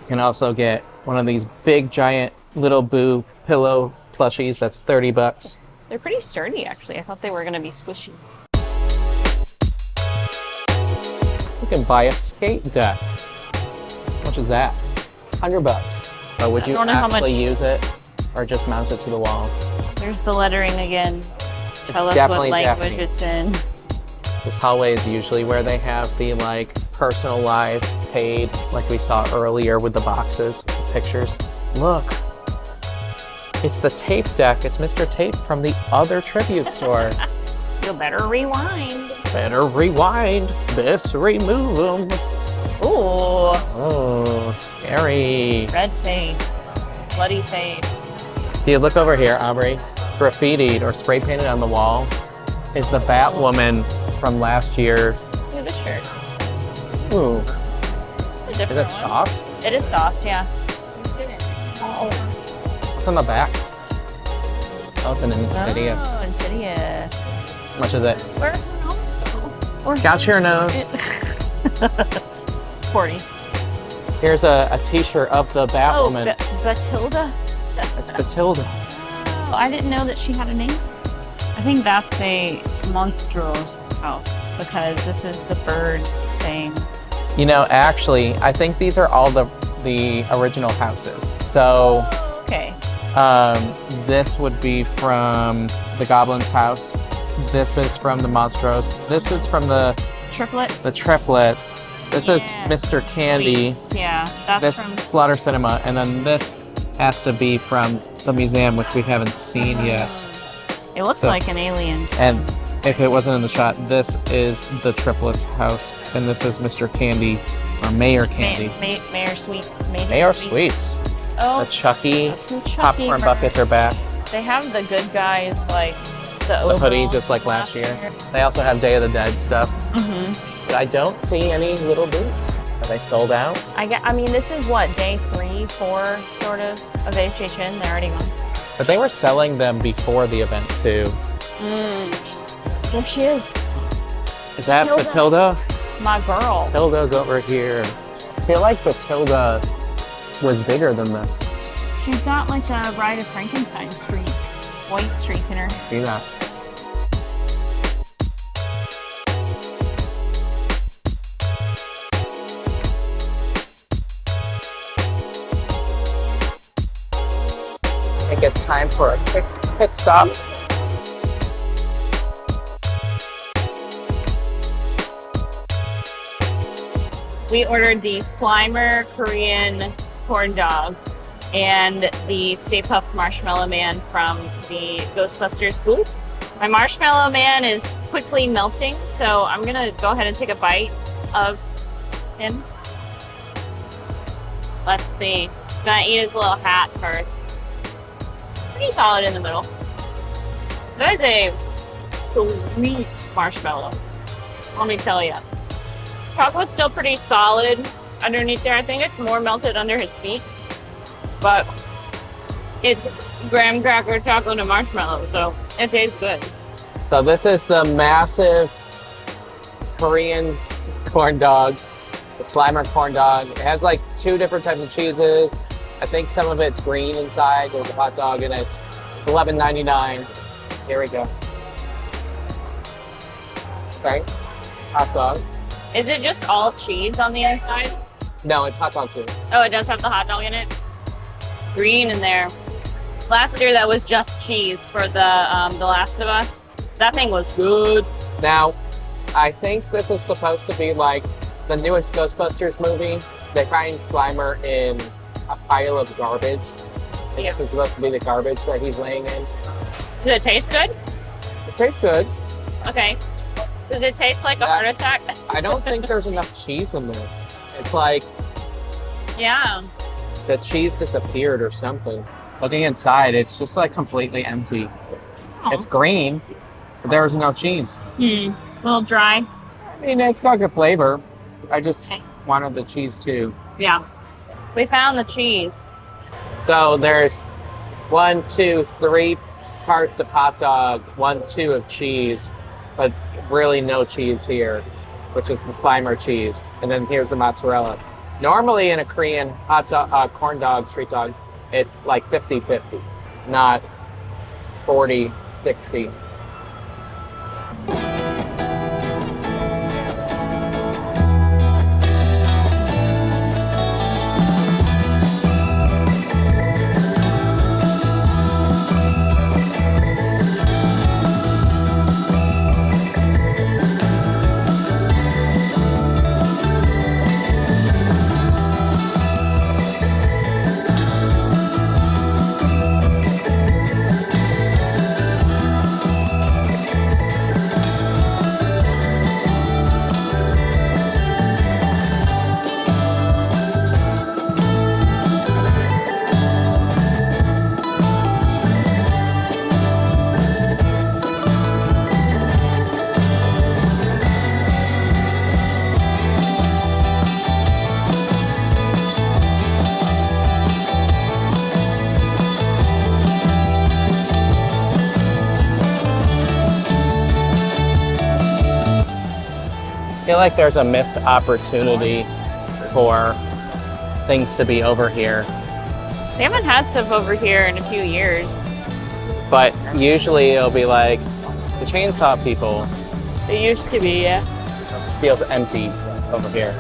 can also get one of these big, giant Little Boo pillow plushies. That's $30. They're pretty sturdy, actually. I thought they were going to be squishy. You can buy a skate deck. How much is that? $100. But would you actually use it, or just mount it to the wall? There's the lettering again. Tell us what definitely language Japanese. it's in. This hallway is usually where they have the like personalized paid, like we saw earlier with the boxes, with the pictures. Look, it's the tape deck. It's Mr. Tape from the other tribute store. You better rewind. Better rewind this, remove them. Ooh, Oh, scary. red face, bloody face. See, look over here, Aubrey. Graffitied or spray painted on the wall is the Batwoman from last year. Look at this shirt. Ooh, It's a is different it one. soft? It is soft, yeah. What's on the back? Oh, it's an Insidious. Oh, Insidious. How much is it? Where her nose go? Or Got your nose. 40. Here's a t-shirt of the Oh, Batwoman. Batilda? It's Batilda. Oh, I didn't know that she had a name. I think that's a Monstrous house because this is the bird thing. You know, actually, I think these are all the original houses. So, Okay. this would be from the Goblin's house. This is from the Monstrous. This is from the Triplets. Triplets. This is Yeah. Mr. Candy. Sweets. Yeah, that's This from. Slaughter Cinema, and then this has to be from the museum, which we haven't seen yet. It looks So- like an alien. And if it wasn't in the shot, this is the Triplets house, and this is Mr. Candy, or Mayor Candy. Mayor Sweets. Mayor Sweets. Oh, The Chucky some Chucky popcorn merch. buckets are back. They have the good guys like the The overalls hoodie, just like last year. They also have Day of the Dead stuff, Mm-hmm. but I don't see any little boots. Are they sold out? I mean, this is what, day 3, 4, sort of HHN. They're already gone. But they were selling them before the event too. There she is, Is that Matilda. Batilda? my girl. Batilda's over here. I feel like Batilda was bigger than this. She's got like a Bride of Frankenstein streak, white streak in her. See that? I think it's time for a quick pit stop. We ordered the Slimer Korean corn dog and the Stay Puft Marshmallow Man from the Ghostbusters booth. My Marshmallow Man is quickly melting, so I'm gonna go ahead and take a bite of him. Let's see. Gonna eat his little hat first. Pretty solid in the middle. That is a sweet marshmallow, let me tell you. Chocolate's still pretty solid underneath there. I think it's more melted under his feet, but it's graham cracker, chocolate, and marshmallow, so it tastes good. So this is the massive Korean corn dog, the Slimer corn dog. It has like 2 different types of cheeses. I think some of it's green inside. There's a hot dog in it. It's $11.99. Here we go. Okay, hot dog. Is it just all cheese on the inside? No, it's hot dog too. Oh, it does have the hot dog in it. Green in there. Last year that was just cheese for the Last of Us. That thing was good. Now, I think this is supposed to be like the newest Ghostbusters movie. They find Slimer in a pile of garbage. I guess it's supposed to be the garbage that he's laying in. Does it taste good? It tastes good. Okay. Does it taste like a heart attack? I don't think there's enough cheese in this. It's like Yeah. the cheese disappeared or something. Looking inside, it's just like completely empty. Oh. It's green, but there's no cheese. A little dry. I mean, it's got good flavor. I just wanted the cheese too. Yeah. We found the cheese. So there's 1, 2, 3 parts of hot dog, 1, 2 of cheese, but really no cheese here, which is the Slimer cheese. And then here's the mozzarella. Normally in a Korean hot dog, corn dog, street dog, it's like 50-50, not 40-60. like there's a missed opportunity for things to be over here. They haven't had stuff over here in a few years. But usually it'll be like the chainsaw people. It used to be, yeah. Feels empty over here.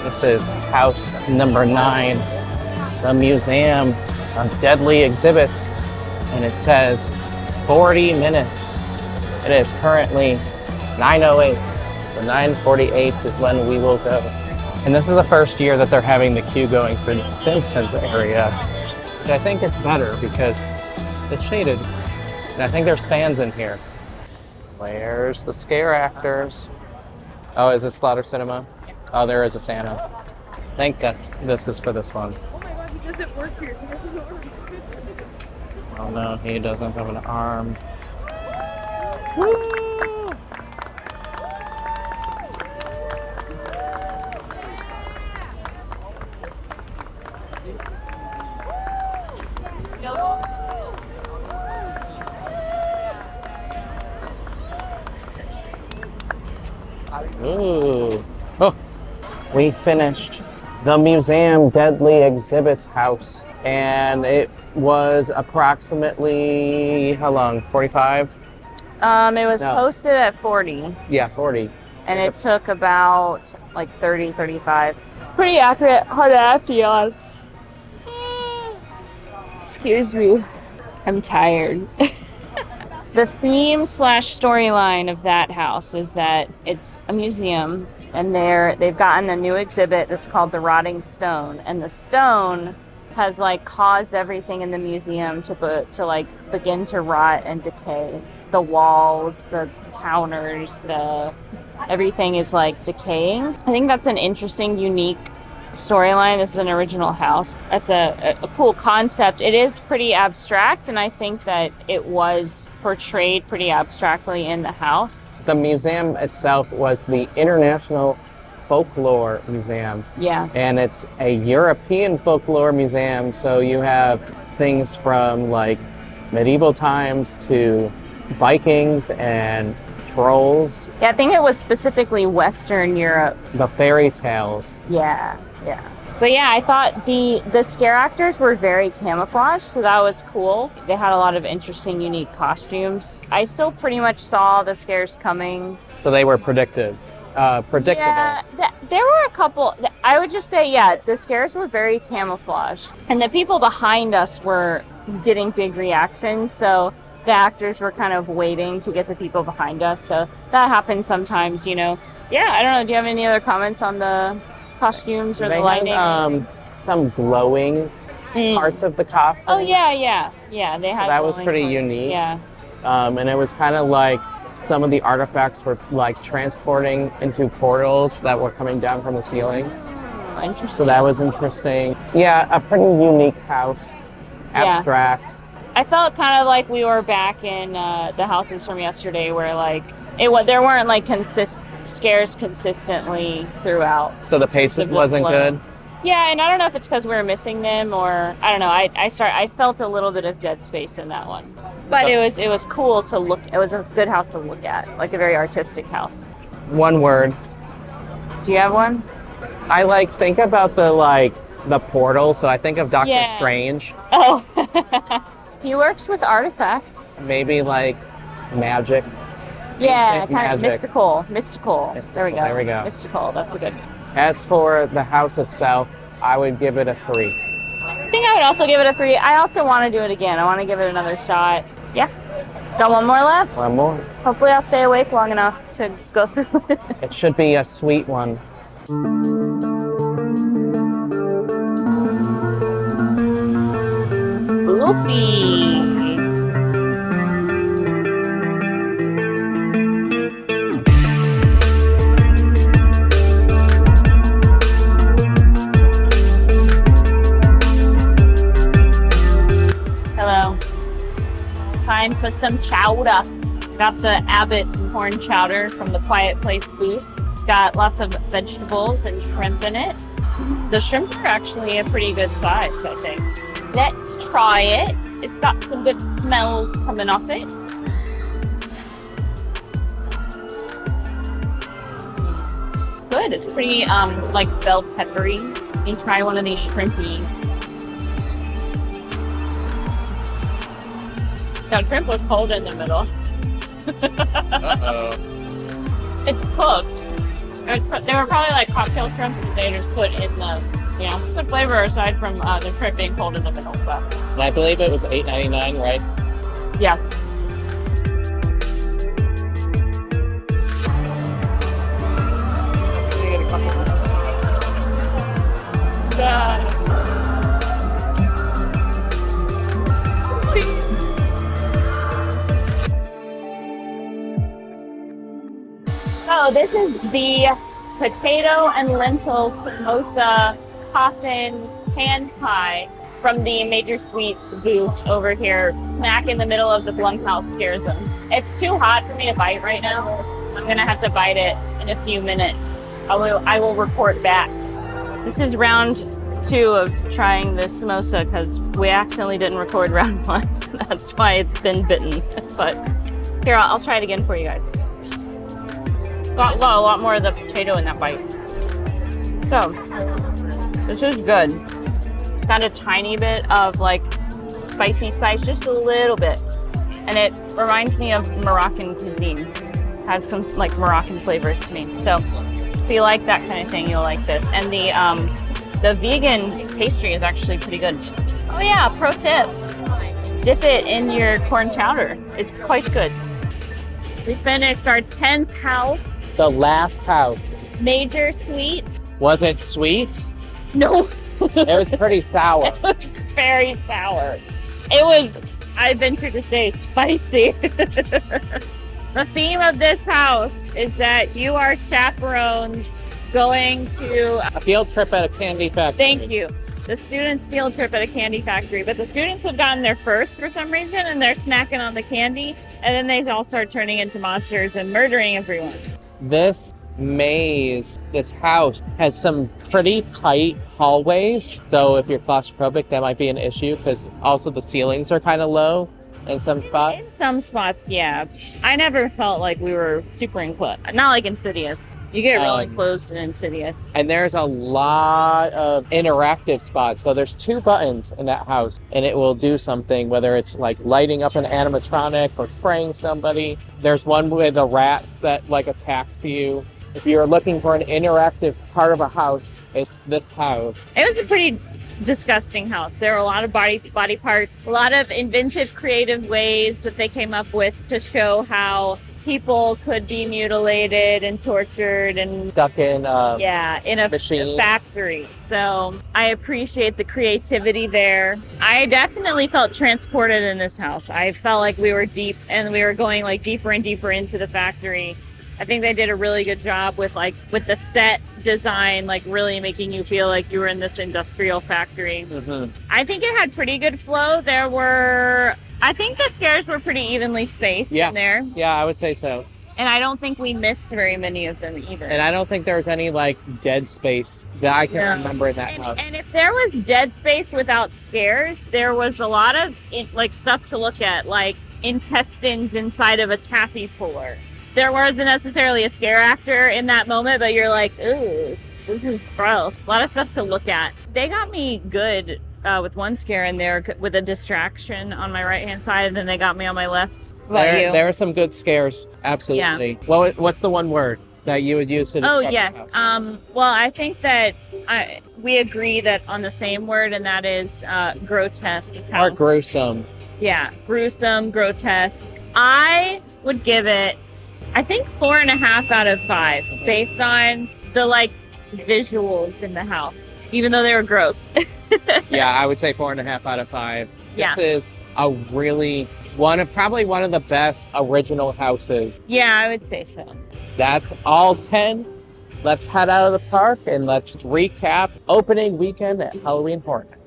This is house number 9, the Museum of Deadly Exhibits, and it says 40 minutes. It is currently 9:08. So 9:48 is when we will go. And this is the first year that they're having the queue going for the Simpsons area, which I think is better because it's shaded. And I think there's fans in here. Where's the scare actors? Oh, is it Slaughter Sinema? Oh, there is a Santa. I think this is for this one. Oh my god, he doesn't work here. He doesn't work. Oh no, he doesn't have an arm. Woo! Ooh. Oh, we finished the Museum Deadly Exhibits house, and it was approximately, how long, 45? It was No. posted at 40, Yeah, 40. and it took about like 30, 35. Pretty accurate on the empty on. Excuse me. I'm tired. The theme / storyline of that house is that it's a museum, and they've gotten a new exhibit that's called the Rotting Stone, and the stone has like caused everything in the museum to like begin to rot and decay. The walls, the counters, everything is like decaying. I think that's an interesting, unique storyline. This is an original house. That's a cool concept. It is pretty abstract, and I think that it was portrayed pretty abstractly in the house. The museum itself was the International Folklore Museum. Yeah. And it's a European folklore museum, so you have things from like medieval times to Vikings and trolls. Yeah, I think it was specifically Western Europe. The fairy tales. Yeah. But yeah, I thought the scare actors were very camouflaged, so that was cool. They had a lot of interesting, unique costumes. I still pretty much saw the scares coming. So they were predictable. Yeah, there were a couple. I would just say, yeah, the scares were very camouflaged. And the people behind us were getting big reactions, so the actors were kind of waiting to get the people behind us. So that happens sometimes, you know. Yeah, I don't know. Do you have any other comments on the costumes or the lighting? Had, some glowing parts of the costume. Oh, yeah. They had. So that was glowing pretty parts. unique. Yeah. And it was kind of like some of the artifacts were like transporting into portals that were coming down from the ceiling. Interesting. So that was interesting. Yeah, a pretty unique house. Abstract. I felt kind of like we were back in the houses from yesterday, where like there weren't like scares consistently throughout. So the pace wasn't good. Yeah, and I don't know if it's because we were missing them, or I don't know. I felt a little bit of dead space in that one, but it was cool to look. It was a good house to look at, like a very artistic house. One word. Do you have one? I think about the portal, so I think of Doctor Strange. Oh. He works with artifacts. Maybe like magic. Yeah, kind magic. of mystical. There we go. There we go. Mystical. That's a good. As for the house itself, I would give it a 3. I think I would also give it a 3. I also want to do it again. I want to give it another shot. Yeah. Got one more left? One more. Hopefully I'll stay awake long enough to go through it. It should be a sweet one. Spoopy. Hello. Time for some chowder. Got the Abbott's corn chowder from the Quiet Place booth. It's got lots of vegetables and shrimp in it. The shrimp are actually a pretty good size, I think. Let's try it. It's got some good smells coming off it. good. It's pretty like bell peppery. You try one of these shrimpies. That shrimp was cold in the middle. Uh-oh. It's cooked. They were probably like cocktail shrimp that they just put in the, you know, good flavor aside from the shrimp being cold in the middle. But And I believe it was $8.99, right? yeah. So this is the potato and lentil samosa coffin pan pie from the Major Sweets booth over here, smack in the middle of the Blumhouse scare zone. It's too hot for me to bite right now. I'm gonna have to bite it in a few minutes. I will report back. This is round 2 of trying this samosa because we accidentally didn't record round 1. That's why it's been bitten. But here, I'll try it again for you guys. Got a lot more of the potato in that bite. So, this is good. It's got a tiny bit of like spicy spice, just a little bit. And it reminds me of Moroccan cuisine. Has some like Moroccan flavors to me. So, if you like that kind of thing, you'll like this. And the vegan pastry is actually pretty good. Oh yeah, pro tip. Dip it in your corn chowder. It's quite good. We finished our 10th house. The last house. Major Sweet. Was it sweet? No. It was pretty sour. It was very sour. It was, I venture to say, spicy. The theme of this house is that you are chaperones going to... A field trip at a candy factory. Thank you. The students' field trip at a candy factory. But the students have gotten there first for some reason, and they're snacking on the candy. And then they all start turning into monsters and murdering everyone. This maze, this house, has some pretty tight hallways. So if you're claustrophobic, that might be an issue because also the ceilings are kind of low in some spots. In some spots, yeah. I never felt like we were super enclosed. Not like Insidious. You get really closed in Insidious. And there's a lot of interactive spots. So there's 2 buttons in that house and it will do something, whether it's like lighting up an animatronic or spraying somebody. There's one with a rat that like attacks you. If you're looking for an interactive part of a house, it's this house. It was a pretty disgusting house. There were a lot of body parts, a lot of inventive, creative ways that they came up with to show how people could be mutilated and tortured and Stuck in in a machine. factory. So I appreciate the creativity there. I definitely felt transported in this house. I felt like we were deep and we were going like deeper and deeper into the factory. I think they did a really good job with the set design, like really making you feel like you were in this industrial factory. Mm-hmm. I think it had pretty good flow. I think the scares were pretty evenly spaced in there. Yeah, I would say so. And I don't think we missed very many of them either. And I don't think there was any like dead space that I can remember in that house. And if there was dead space without scares, there was a lot of stuff to look at, like intestines inside of a taffy puller. There wasn't necessarily a scare actor in that moment, but you're like, ooh, this is gross. A lot of stuff to look at. They got me good with one scare in there with a distraction on my right-hand side, and then they got me on my left. There were some good scares, absolutely. Yeah. What's the one word that you would use to describe the house? Well, I think that we agree that on the same word, and that is grotesque. Or gruesome. Yeah, gruesome, grotesque. I would give it, I think 4.5 out of 5, based on the visuals in the house, even though they were gross. Yeah, I would say 4.5 out of 5. Yeah. This is a really probably one of the best original houses. Yeah, I would say so. That's all 10. Let's head out of the park and let's recap opening weekend at Halloween Horror Nights.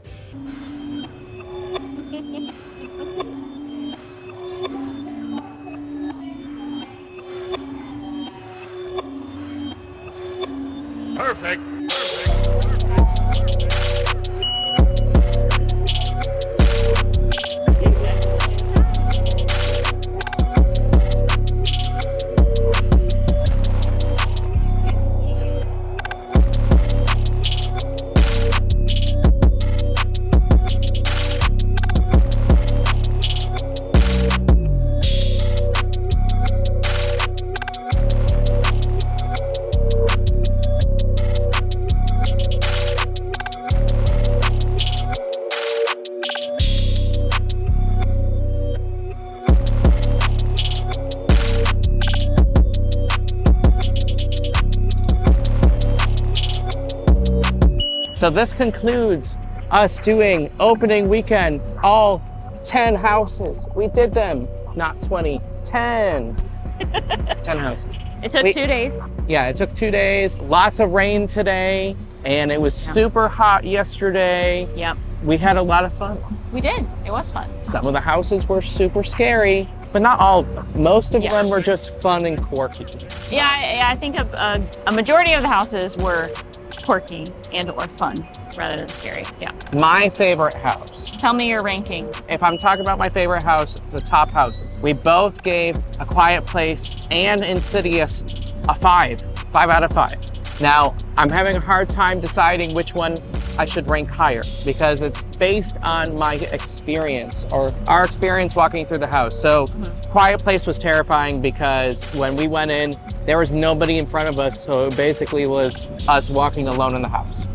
Perfect. So this concludes us doing opening weekend, all 10 houses. We did them, not 20, 10. 10 houses. It took 2 days. Yeah, it took 2 days. Lots of rain today, and it was super hot yesterday. Yep. We had a lot of fun. We did. It was fun. Some of the houses were super scary, but not all of them. Most of them were just fun and quirky. Yeah, I think a majority of the houses were quirky and or fun rather than scary. Yeah. My favorite house. Tell me your ranking. If I'm talking about my favorite house, the top houses, we both gave A Quiet Place and Insidious a 5 out of 5. Now, I'm having a hard time deciding which one I should rank higher because it's based on my experience or our experience walking through the house. So Quiet Place was terrifying because when we went in, there was nobody in front of us. So it basically was us walking alone in the house.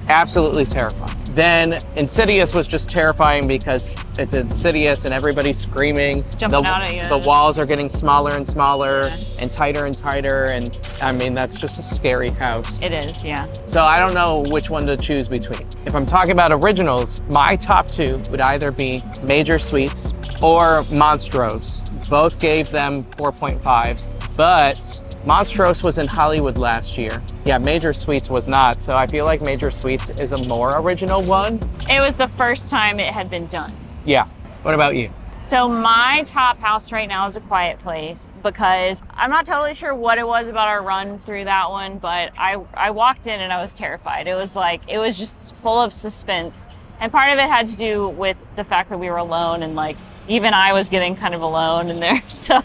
Absolutely terrifying. Then Insidious was just terrifying because it's Insidious and everybody's screaming. Jumping out at you. The walls are getting smaller and smaller and tighter and tighter. And I mean, that's just a scary house. It is, yeah. So I don't know which one to choose between. If I'm talking about originals, my top 2 would either be Major Suites or Monstrous. Both gave them 4.5s, but Monstrous was in Hollywood last year. Yeah, Major Suites was not, so I feel like Major Suites is a more original one. It was the first time it had been done. Yeah. What about you? So my top house right now is A Quiet Place because I'm not totally sure what it was about our run through that one, but I walked in and I was terrified. It was just full of suspense. And part of it had to do with the fact that we were alone and like even I was getting kind of alone in there. So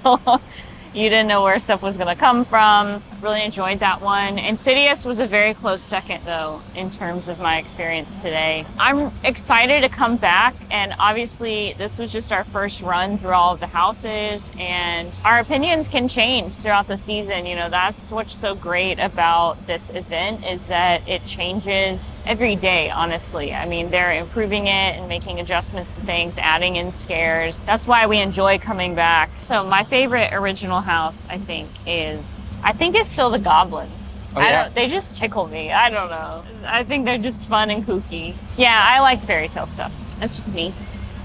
you didn't know where stuff was going to come from. Really enjoyed that one. Insidious was a very close second, though, in terms of my experience today. I'm excited to come back, and obviously this was just our first run through all of the houses, and our opinions can change throughout the season. You know, that's what's so great about this event is that it changes every day, honestly. I mean, they're improving it and making adjustments to things, adding in scares. That's why we enjoy coming back. So my favorite original house, I think is still the Goblins. Oh, yeah? They just tickle me. I don't know. I think they're just fun and kooky. Yeah, I like fairy tale stuff. That's just me.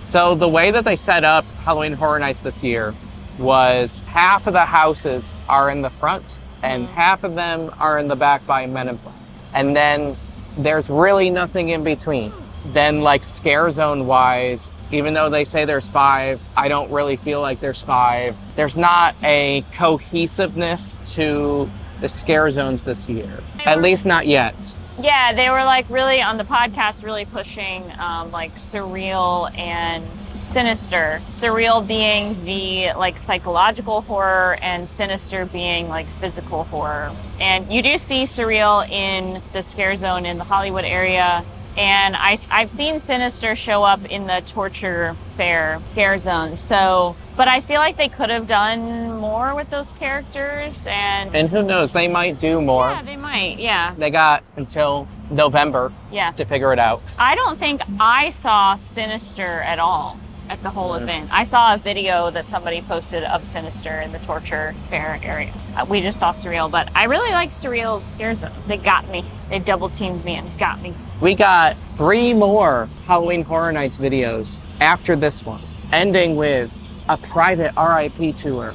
So the way that they set up Halloween Horror Nights this year was half of the houses are in the front and half of them are in the back by Men in Black. And then there's really nothing in between. Then like scare zone wise, even though they say there's 5, I don't really feel like there's 5. There's not a cohesiveness to the scare zones this year, at least not yet. Yeah, they were like really on the podcast, really pushing like surreal and sinister. Surreal being the like psychological horror and sinister being like physical horror. And you do see surreal in the scare zone in the Hollywood area. And I've seen Sinister show up in the torture Faire scare zone. So, but I feel like they could have done more with those characters and who knows, they might do more. Yeah, they might, yeah. They got until November to figure it out. I don't think I saw Sinister at all at the whole event. I saw a video that somebody posted of Sinister in the torture Faire area. We just saw Surreal, but I really like Surreal's scare zone. They got me. They double teamed me and got me. We got 3 more Halloween Horror Nights videos after this one, ending with a private RIP tour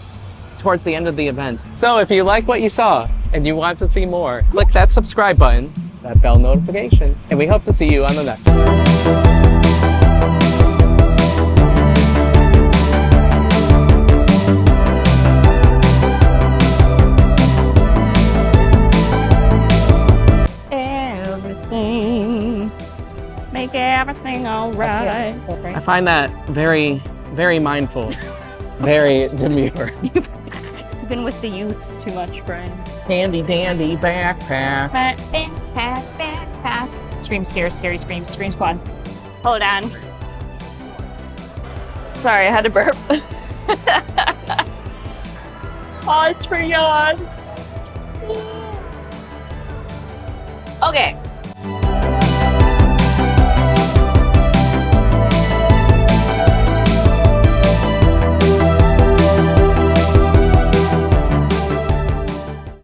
towards the end of the event. So if you like what you saw and you want to see more, click that subscribe button, that bell notification, and we hope to see you on the next one. Make everything all right. I find that very, very mindful, very demure. You've been with the youths too much, Brian. Handy dandy backpack. Backpack. Scream, scare, scary scream, scream squad. Hold on. Sorry, I had to burp. Pause for yawn. Okay.